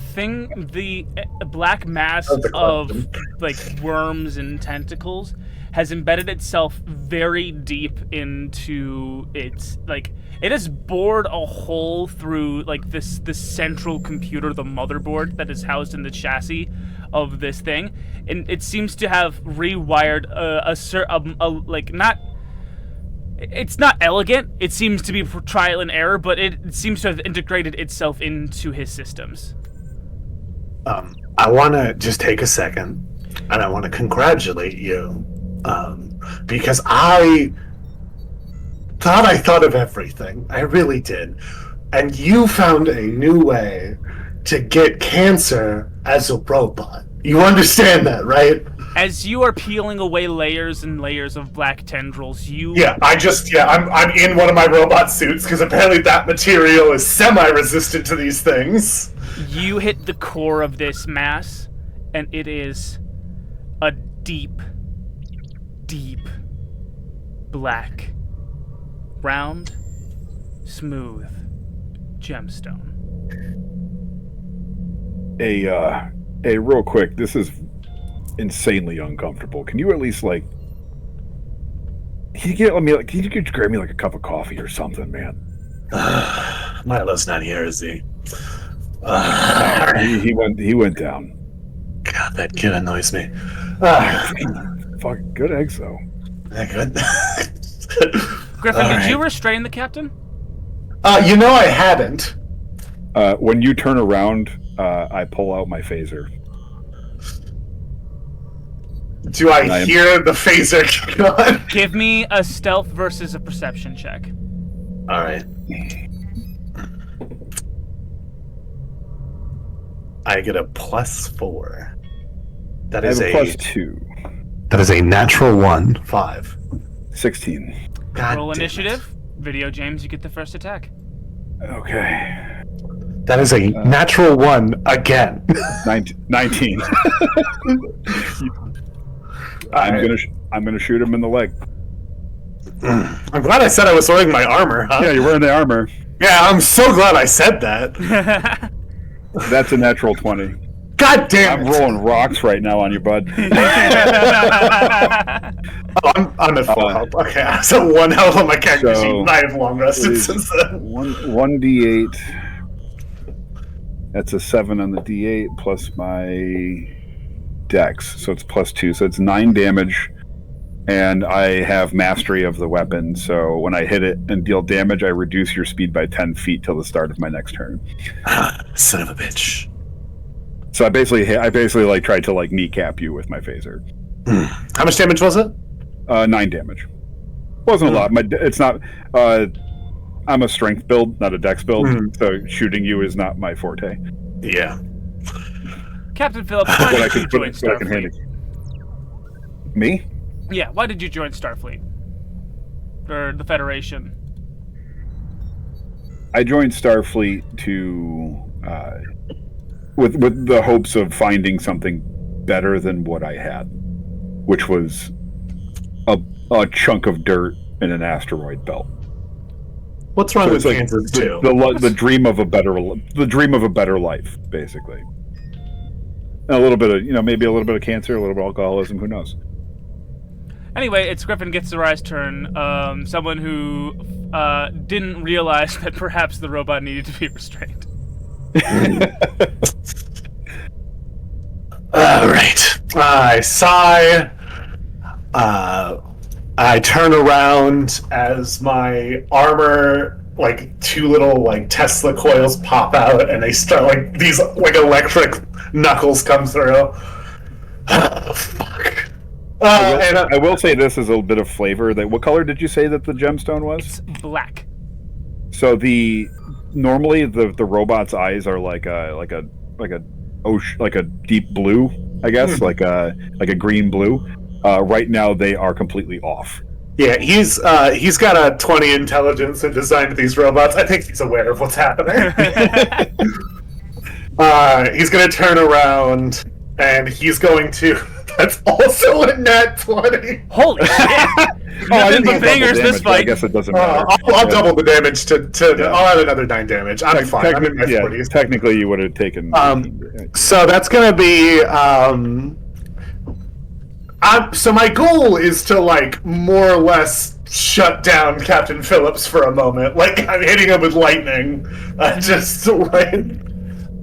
black mass of like worms and tentacles has embedded itself very deep into its, like, it has bored a hole through, like, this central computer, the motherboard that is housed in the chassis of this thing, and it seems to have rewired It's not elegant. It seems to be trial and error, but it seems to have integrated itself into his systems. I want to just take a second, and I want to congratulate you, because I thought of everything. I really did. And you found a new way to get cancer as a robot. You understand that, right? As you are peeling away layers and layers of black tendrils, I'm in one of my robot suits, because apparently that material is semi-resistant to these things. You hit the core of this mass, and it is a deep, deep black, round, smooth gemstone. Hey, real quick, this is insanely uncomfortable. Can you at least can you grab me like a cup of coffee or something, man? Milo's not here, is he? He went down. God, that kid annoys me. Fuck, good eggs though. Good. Griffin, did you restrain the captain? I hadn't. When you turn around, I pull out my phaser. Do I hear the phaser kick on? Give me a stealth versus a perception check. Alright. I get a +4. That is a +2. That is a natural 1. 5. 16. God Roll damn initiative. Videojames, you get the first attack. Okay. That is a natural 1 again. 19. I'm gonna shoot him in the leg. I'm glad I said I was wearing my armor, huh? Yeah, you're wearing the armor. Yeah, I'm so glad I said that. That's a natural 20. God damn I'm it. rolling rocks right now on you, bud. I'm at full health. Okay, so 1 health on my character sheet, and I have long rested since then. 1d8. That's a 7 on the d8 plus my dex, so it's +2, so it's 9 damage. And I have mastery of the weapon, so when I hit it and deal damage, I reduce your speed by 10 feet till the start of my next turn. Son of a bitch. So I basically tried to kneecap you with my phaser. How much damage was it? 9 damage. Wasn't a lot. It's not. I'm a strength build, not a dex build, so shooting you is not my forte. Yeah. Captain Phillips, why did you join Starfleet? Me? Yeah, why did you join Starfleet? Or the Federation? I joined Starfleet to with the hopes of finding something better than what I had, which was a chunk of dirt in an asteroid belt. What's wrong with Kansas too? The dream of a better life, basically. And a little bit of maybe a little bit of cancer, a little bit of alcoholism. Who knows? Anyway, it's Griffin gets the rise turn. Someone who didn't realize that perhaps the robot needed to be restrained. Alright. I sigh. I turn around as my armor, 2 little Tesla coils pop out, and they start these electric knuckles come through. Oh, fuck. I will say this is a bit of flavor. What color did you say that the gemstone was? It's black. So normally the robot's eyes are like a deep blue, I guess, like a green blue. Right now they are completely off. Yeah, he's got a 20 intelligence and designed these robots. I think he's aware of what's happening. He's gonna turn around and he's going to. That's also a nat 20. Holy shit! I didn't the fingers this fight. I guess it doesn't matter. I'll double the damage I'll add another 9 damage. I'm fine. I'm in my 40s. Technically, you would have taken. So that's gonna be. So my goal is to more or less shut down Captain Phillips for a moment. I'm hitting him with lightning.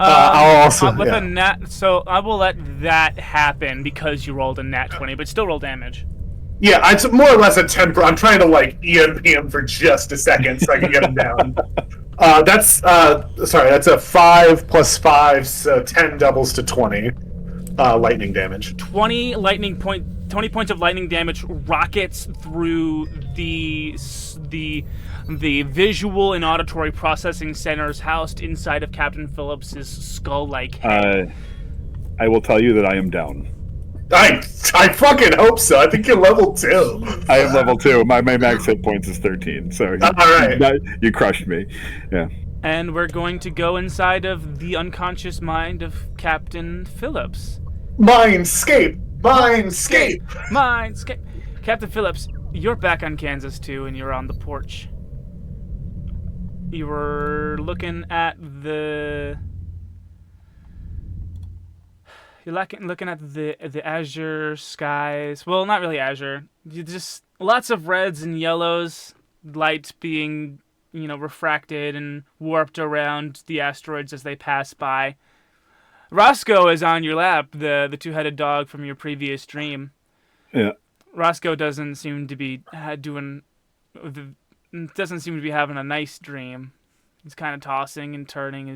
I'll also a nat. So I will let that happen because you rolled a nat 20, but still roll damage. Yeah, it's more or less a temper. I'm trying to like EMP him for just a second so I can get him down. That's a 5 plus 5, so 10 doubles to 20 lightning damage. 20 points of lightning damage rockets through the visual and auditory processing centers housed inside of Captain Phillips's skull-like head. I will tell you that I am down. I fucking hope so. I think you're level 2. I am level 2. My max hit points is 13. So all right, you crushed me. Yeah. And we're going to go inside of the unconscious mind of Captain Phillips. Mindscape. Captain Phillips, you're back on Kansas too, and you're on the porch. You were looking at the. You're looking at the azure skies. Well, not really azure. Just lots of reds and yellows, light being, refracted and warped around the asteroids as they pass by. Roscoe is on your lap, the two-headed dog from your previous dream. Yeah. Roscoe doesn't seem to be having a nice dream. He's kind of tossing and turning.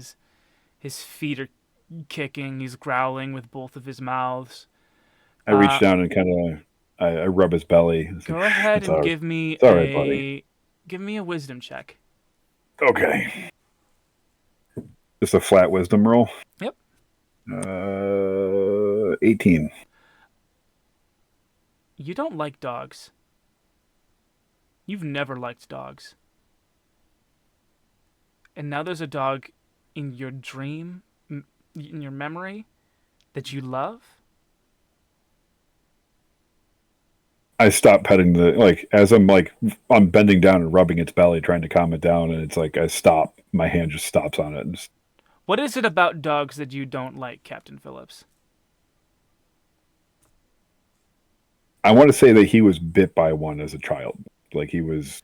His feet are kicking. He's growling with both of his mouths. I reach down and kind of I rub his belly. Go ahead and give me a wisdom check. Okay. Just a flat wisdom roll. Yep. 18. You don't like dogs. You've never liked dogs. And now there's a dog in your dream, in your memory, that you love? I stop petting as I'm bending down and rubbing its belly, trying to calm it down, and it's like I stop. My hand just stops on it. And What is it about dogs that you don't like, Captain Phillips? I want to say that he was bit by one as a child. Like he was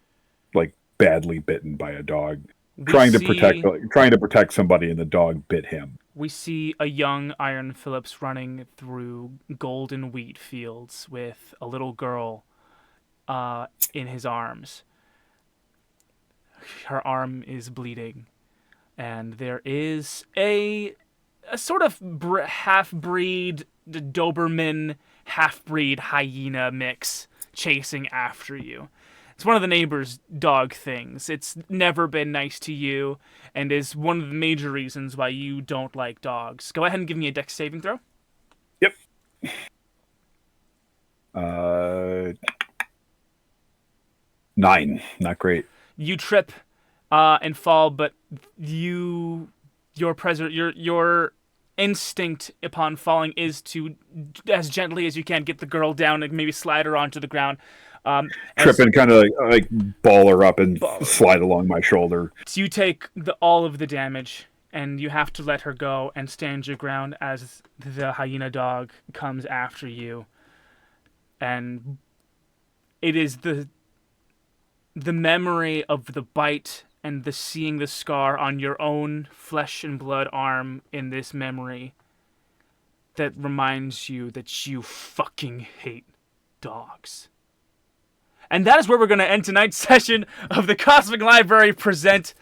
badly bitten by a dog, trying to protect somebody, and the dog bit him. We see a young Iron Phillips running through golden wheat fields with a little girl in his arms. Her arm is bleeding, and there is a sort of half-breed Doberman, half-breed hyena mix chasing after you. It's one of the neighbor's dog things. It's never been nice to you, and is one of the major reasons why you don't like dogs. Go ahead and give me a dex saving throw. Yep. 9. Not great. You trip and fall, but your instinct upon falling is to, as gently as you can, get the girl down and maybe slide her onto the ground. Trip and kind of like ball her up and slide along my shoulder. So you take all of the damage, and you have to let her go and stand your ground as the hyena dog comes after you. And it is the memory of the bite and the seeing the scar on your own flesh and blood arm in this memory that reminds you that you fucking hate dogs. And that is where we're going to end tonight's session of the Cosmic Library presents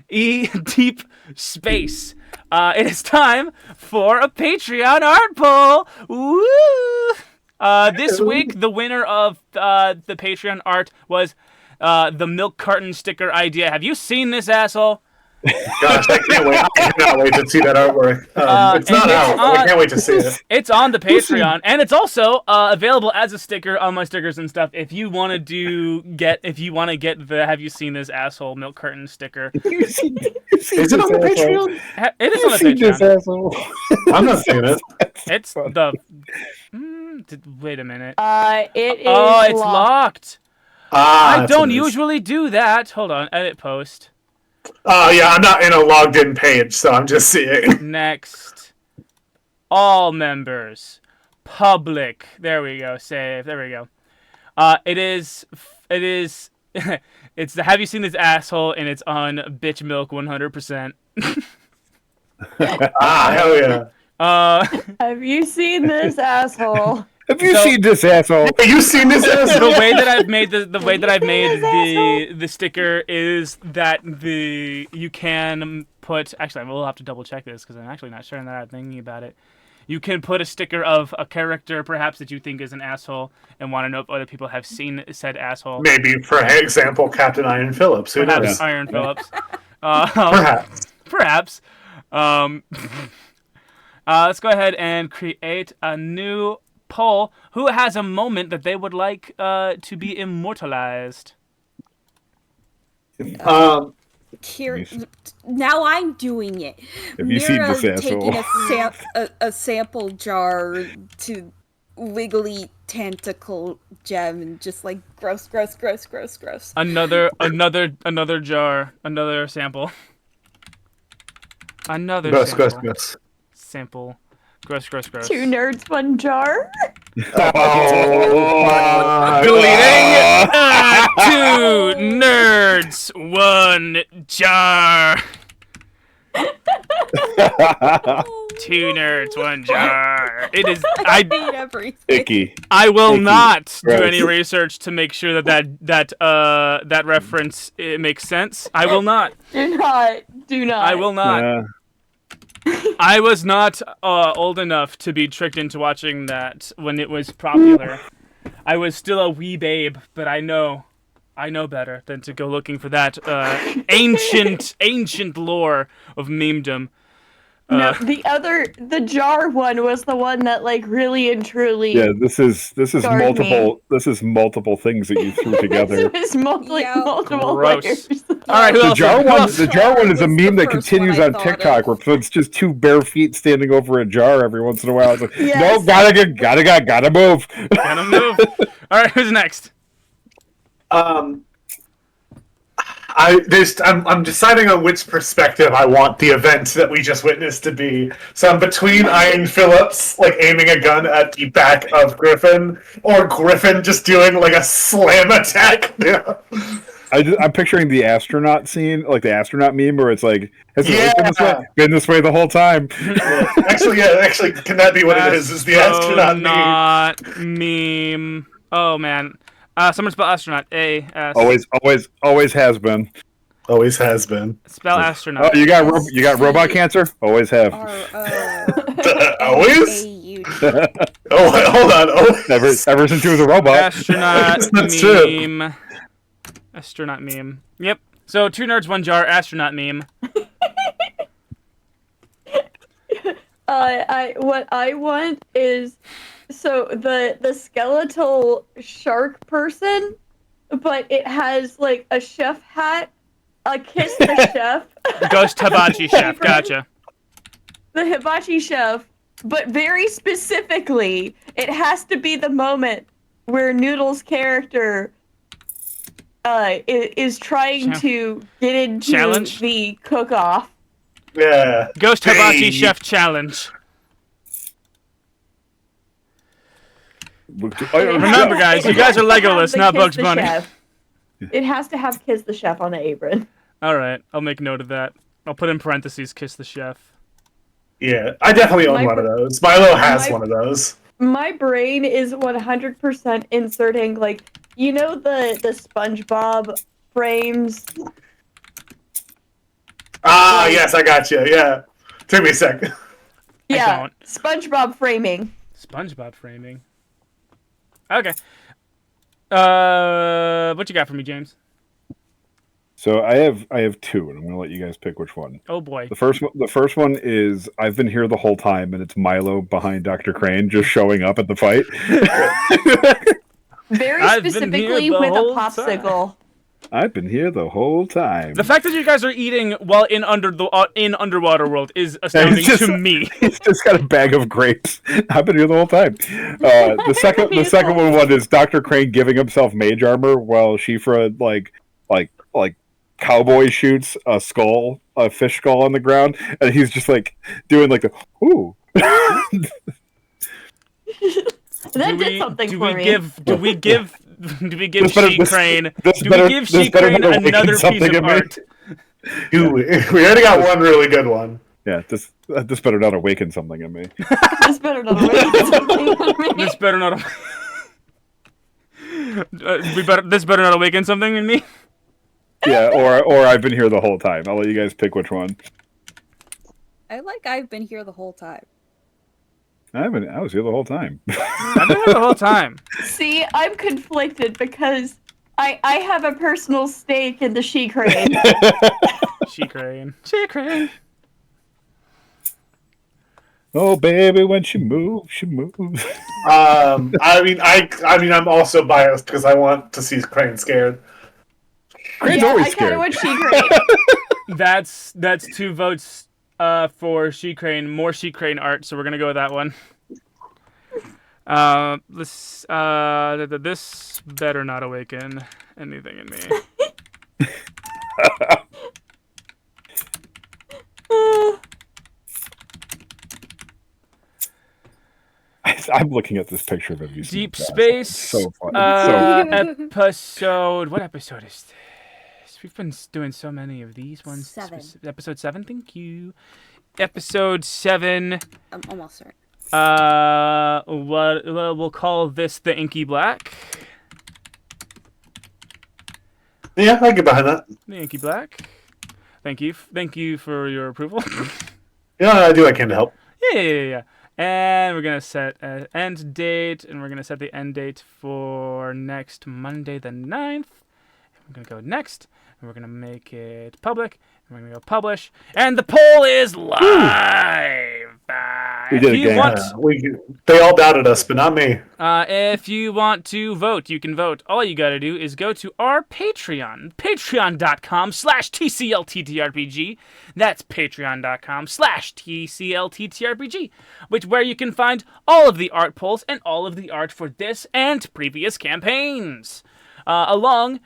Deep Space. It is time for a Patreon art poll. Woo! This week, the winner of the Patreon art was the milk carton sticker idea. Have you seen this asshole? Gosh, I can't wait. I cannot wait to see that artwork. It's not out, but I can't wait to see it. It's on the Patreon, and it's also available as a sticker on my stickers and stuff. If you want to get the "Have you seen this asshole" milk carton sticker, is it on the Patreon? It is on the Patreon. I'm not seeing it. It's the. Wait a minute. It is. Oh, it's locked. I don't nice. usually do that. Hold on. Edit post. Oh, yeah, I'm not in a logged in page, so I'm just seeing. Next. All members. Public. There we go. Save. There we go. It is, it's the Have You Seen This Asshole, and it's on Bitch Milk 100%. Hell yeah. Have you seen this asshole? Have you seen this asshole? Have you seen this asshole? The way that I've made the sticker is that you can put. Actually, we'll have to double check this because I'm actually not sure now that I'm thinking about it. You can put a sticker of a character, perhaps that you think is an asshole, and want to know if other people have seen said asshole. Maybe, for example, Captain Iron Phillips. Who knows? Iron Phillips. Perhaps. Let's go ahead and create a new poll. Who has a moment that they would like to be immortalized? Now I'm doing it. Have you seen this taking asshole? a sample jar to wiggly tentacle gem and just like gross. Another jar, another sample. Another Gross. sample. Gross. 2 nerds, 1 jar. Deleting. 2 nerds, 1 jar. 2 nerds, 1 jar. It is. I beat everything. Icky. I will not do Gross. any research to make sure that reference makes sense. I will not. Do not. I will not. Yeah. I was not old enough to be tricked into watching that when it was popular. I was still a wee babe, but I know better than to go looking for that ancient lore of memedom. No, the jar one was the one that like really and truly. Yeah, this is scarred multiple. This is multiple things that you threw together. This is multiple Gross. layers. All right, The jar one is a That's meme the that first continues one I on thought TikTok, of. where it's just 2 bare feet standing over a jar every once in a while. It's like, Yes. no, gotta move. Gotta move. All right, who's next? I'm deciding on which perspective I want the event that we just witnessed to be. So I'm between Iron Phillips, like aiming a gun at the back of Griffin, or Griffin just doing like a slam attack. Yeah. I'm picturing the astronaut scene, like the astronaut meme, where it's like, has it always Yeah. been this way the whole time? Actually, can that be what it is? Is the astronaut meme? Astronaut meme. Oh man. Someone spell astronaut. Always has been. Always has been. Spell astronaut. Oh, you got robot cancer? Always have. Always? A-U. Oh, hold on. Always. Ever since he was a robot. Astronaut That's true. meme. Astronaut meme. Yep. So 2 nerds, 1 jar. Astronaut meme. What I want is the skeletal shark person, but it has like a chef hat, a kiss the chef. Ghost hibachi chef. Gotcha. The hibachi chef, but very specifically, it has to be the moment where Noodle's character is trying to get into Challenge? the cook-off. Yeah. Ghost hibachi Hey. chef challenge. Remember, guys, you guys are Legolas, not Bugs Bunny. It has to have Kiss the Chef on the apron. All right, I'll make note of that. I'll put in parentheses, kiss the chef. Yeah, I definitely own one of those. Milo has one of those. My brain is 100% inserting, like, you know the SpongeBob frames? Ah, yes, I got you. Yeah. Took me a second. Yeah, don't. SpongeBob framing. SpongeBob framing. Okay. What you got for me, James? So I have 2, and I'm gonna let you guys pick which one. Oh boy. The first one is I've been here the whole time, and it's Milo behind Dr. Crane just showing up at the fight. Very I've been specifically here the with a whole popsicle. I've been here the whole time. The fact that you guys are eating while in underwater world is astounding to me. He's just got a bag of grapes. I've been here the whole time. The second one is Dr. Crane giving himself mage armor while Shifra like cowboy shoots a fish skull on the ground, and he's just like doing like the ooh. That did something for me. Do we give She Crane Dude, we already got one really good one. Yeah, this better not awaken something in me. This better not awaken something in me. This better not. This better not awaken something in me. Yeah, or I've been here the whole time. I'll let you guys pick which one. I've been here the whole time. I was here the whole time. I've been here the whole time. See, I'm conflicted because I have a personal stake in the she crane. She crane. Oh, baby, when she moves, she moves. I mean, I'm also biased because I want to see Crane scared. Crane's Yeah, always I kind scared. of want she crane. That's 2 votes for She Crane. More She Crane art, so we're gonna go with that one. This better not awaken anything in me. I'm looking at this picture of him. Deep Space. So funny. Episode. What episode is this? We've been doing so many of these ones. 7. Episode 7. Thank you. Episode 7. I'm almost certain. We'll call this the Inky Black. Yeah, I get behind that. The Inky Black. Thank you for your approval. Yeah, I do. I can to help. Yeah. And we're gonna set an end date, and we're gonna set the end date for next Monday the 9th. We're gonna go next, and we're gonna make it public, and we're gonna go publish, and the poll is live. We did it, gang. They all doubted us, but not me. If you want to vote, you can vote. All you gotta do is go to our Patreon, patreon.com/TCLTTRPG. That's patreon.com/TCLTTRPG, where you can find all of the art polls and all of the art for this and previous campaigns. Along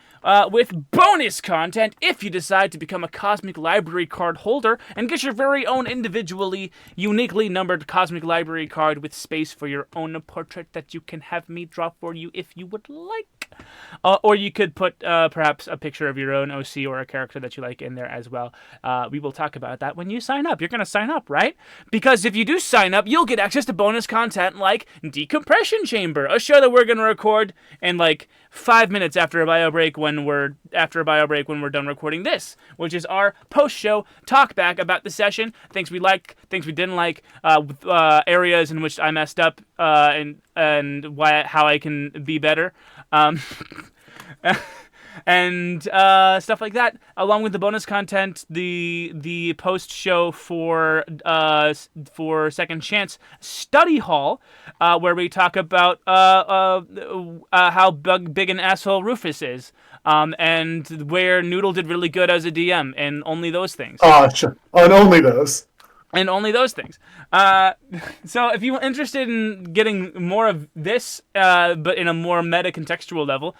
with bonus content if you decide to become a Cosmic Library card holder and get your very own individually, uniquely numbered Cosmic Library card with space for your own portrait that you can have me draw for you if you would like. Or you could put perhaps a picture of your own OC or a character that you like in there as well. We will talk about that when you sign up. You're going to sign up, right? Because if you do sign up, you'll get access to bonus content like Decompression Chamber, a show that we're going to record in like 5 minutes after a bio break when we're done recording this, which is our post-show talk back about the session, things we liked, things we didn't like, areas in which I messed up, and how I can be better. And stuff like that, along with the bonus content, the post show for Second Chance Study Hall, where we talk about how big an asshole Rufus is, and where Noodle did really good as a DM, and only those things. Oh, sure. And only those. And only those things. So if you're interested in getting more of this, but in a more meta-contextual level,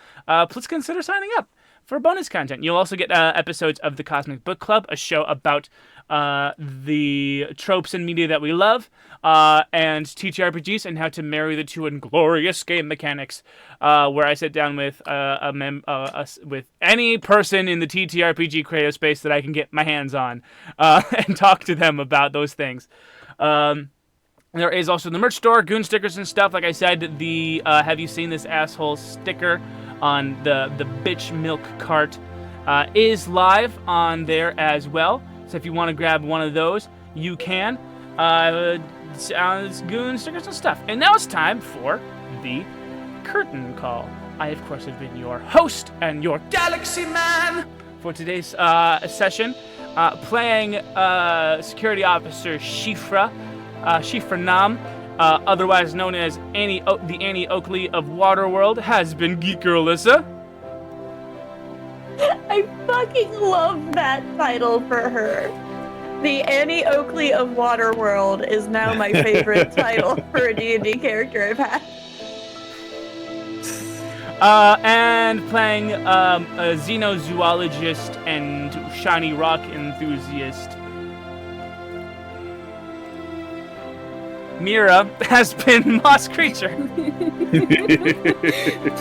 please consider signing up for bonus content. You'll also get episodes of the Cosmic Book Club, a show about the tropes and media that we love, and TTRPGs and how to marry the two in glorious game mechanics, where I sit down with with any person in the TTRPG creative space that I can get my hands on, and talk to them about those things. There is also the merch store, goon stickers and stuff. Like I said, the Have You Seen This Asshole sticker on the bitch milk cart is live on there as well. So if you want to grab one of those, you can. Goon stickers and stuff. And now it's time for the curtain call. I, of course, have been your host and your Galaxy Man for today's session, playing Security Officer Shifra Nam, otherwise known as the Annie Oakley of Waterworld, has been GamerGirlllisa. I fucking love that title for her. The Annie Oakley of Waterworld is now my favorite title for a D&D character I've had. And playing a xenozoologist and shiny rock enthusiast, Mira has been Moss Creature.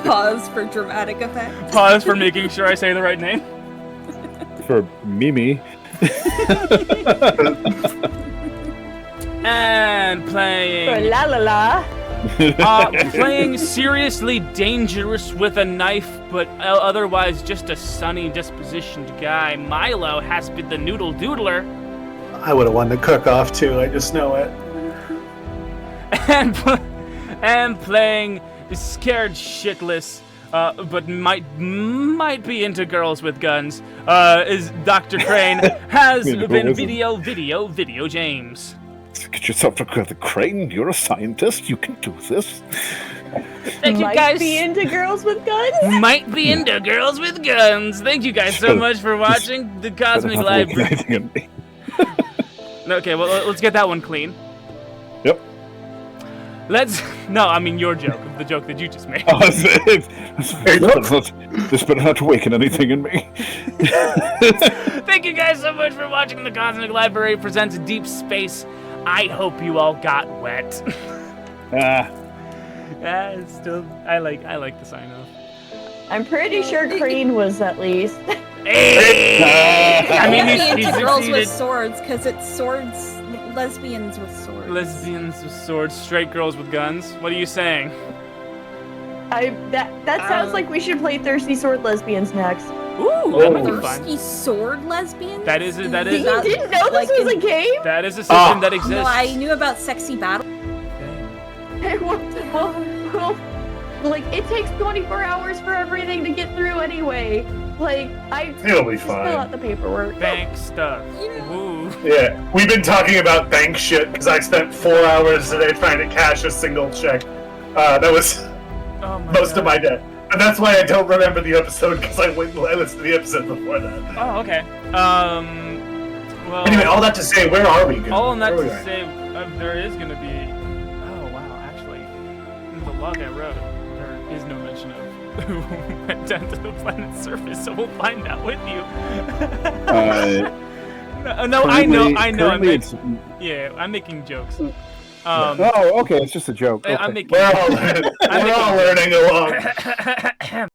Pause for dramatic effect. Pause for making sure I say the right name. For Mimi. And playing La la la. playing seriously dangerous with a knife, but otherwise just a sunny dispositioned guy. Milo has been the thenoodledoodler. I would have won the cook-off too. I just know it. And playing scared shitless, but might be into girls with guns. Is Dr. Crane has been video James. Get yourself together, Crane. You're a scientist. You can do this. Thank you Might guys. be into girls with guns. Might be into girls with guns. Thank you guys so much for watching the Cosmic Library. Okay, well, let's get that one clean. Yep. No, I mean your joke, the joke that you just made. This better not awaken anything in me. Thank you guys so much for watching the Cosmic Library presents Deep Space. I hope you all got wet. It's still, I like the sign off. I'm pretty sure Crane was at least. Hey! I mean, he's girls with succeeded. swords, because it's swords, lesbians with swords. Lesbians with swords, straight girls with guns. What are you saying? That sounds like we should play Thirsty Sword Lesbians next. Ooh, that might be fun. Thirsty sword lesbians? That is. You didn't know this was a game? That is a system that exists. No, I knew about sexy battle. Well, like, it takes 24 hours for everything to get through anyway. Like, It'll be just fill fine. out the paperwork. Bank stuff. Ooh. Yeah, we've been talking about bank shit because I spent 4 hours today trying to cash a single check. That was most of my day. And that's why I don't remember the episode, because I listened to the episode before that. Oh, okay. Well. Anyway, all that to say, where are we? All in that Where are we to at? say, there is going to be. Oh wow! Actually, in the log I wrote, there is no mention of who went down to the planet's surface. So we'll find out with you. No, I know. I'm making jokes. Oh, okay. It's just a joke. Okay. I'm making. We're all learning along.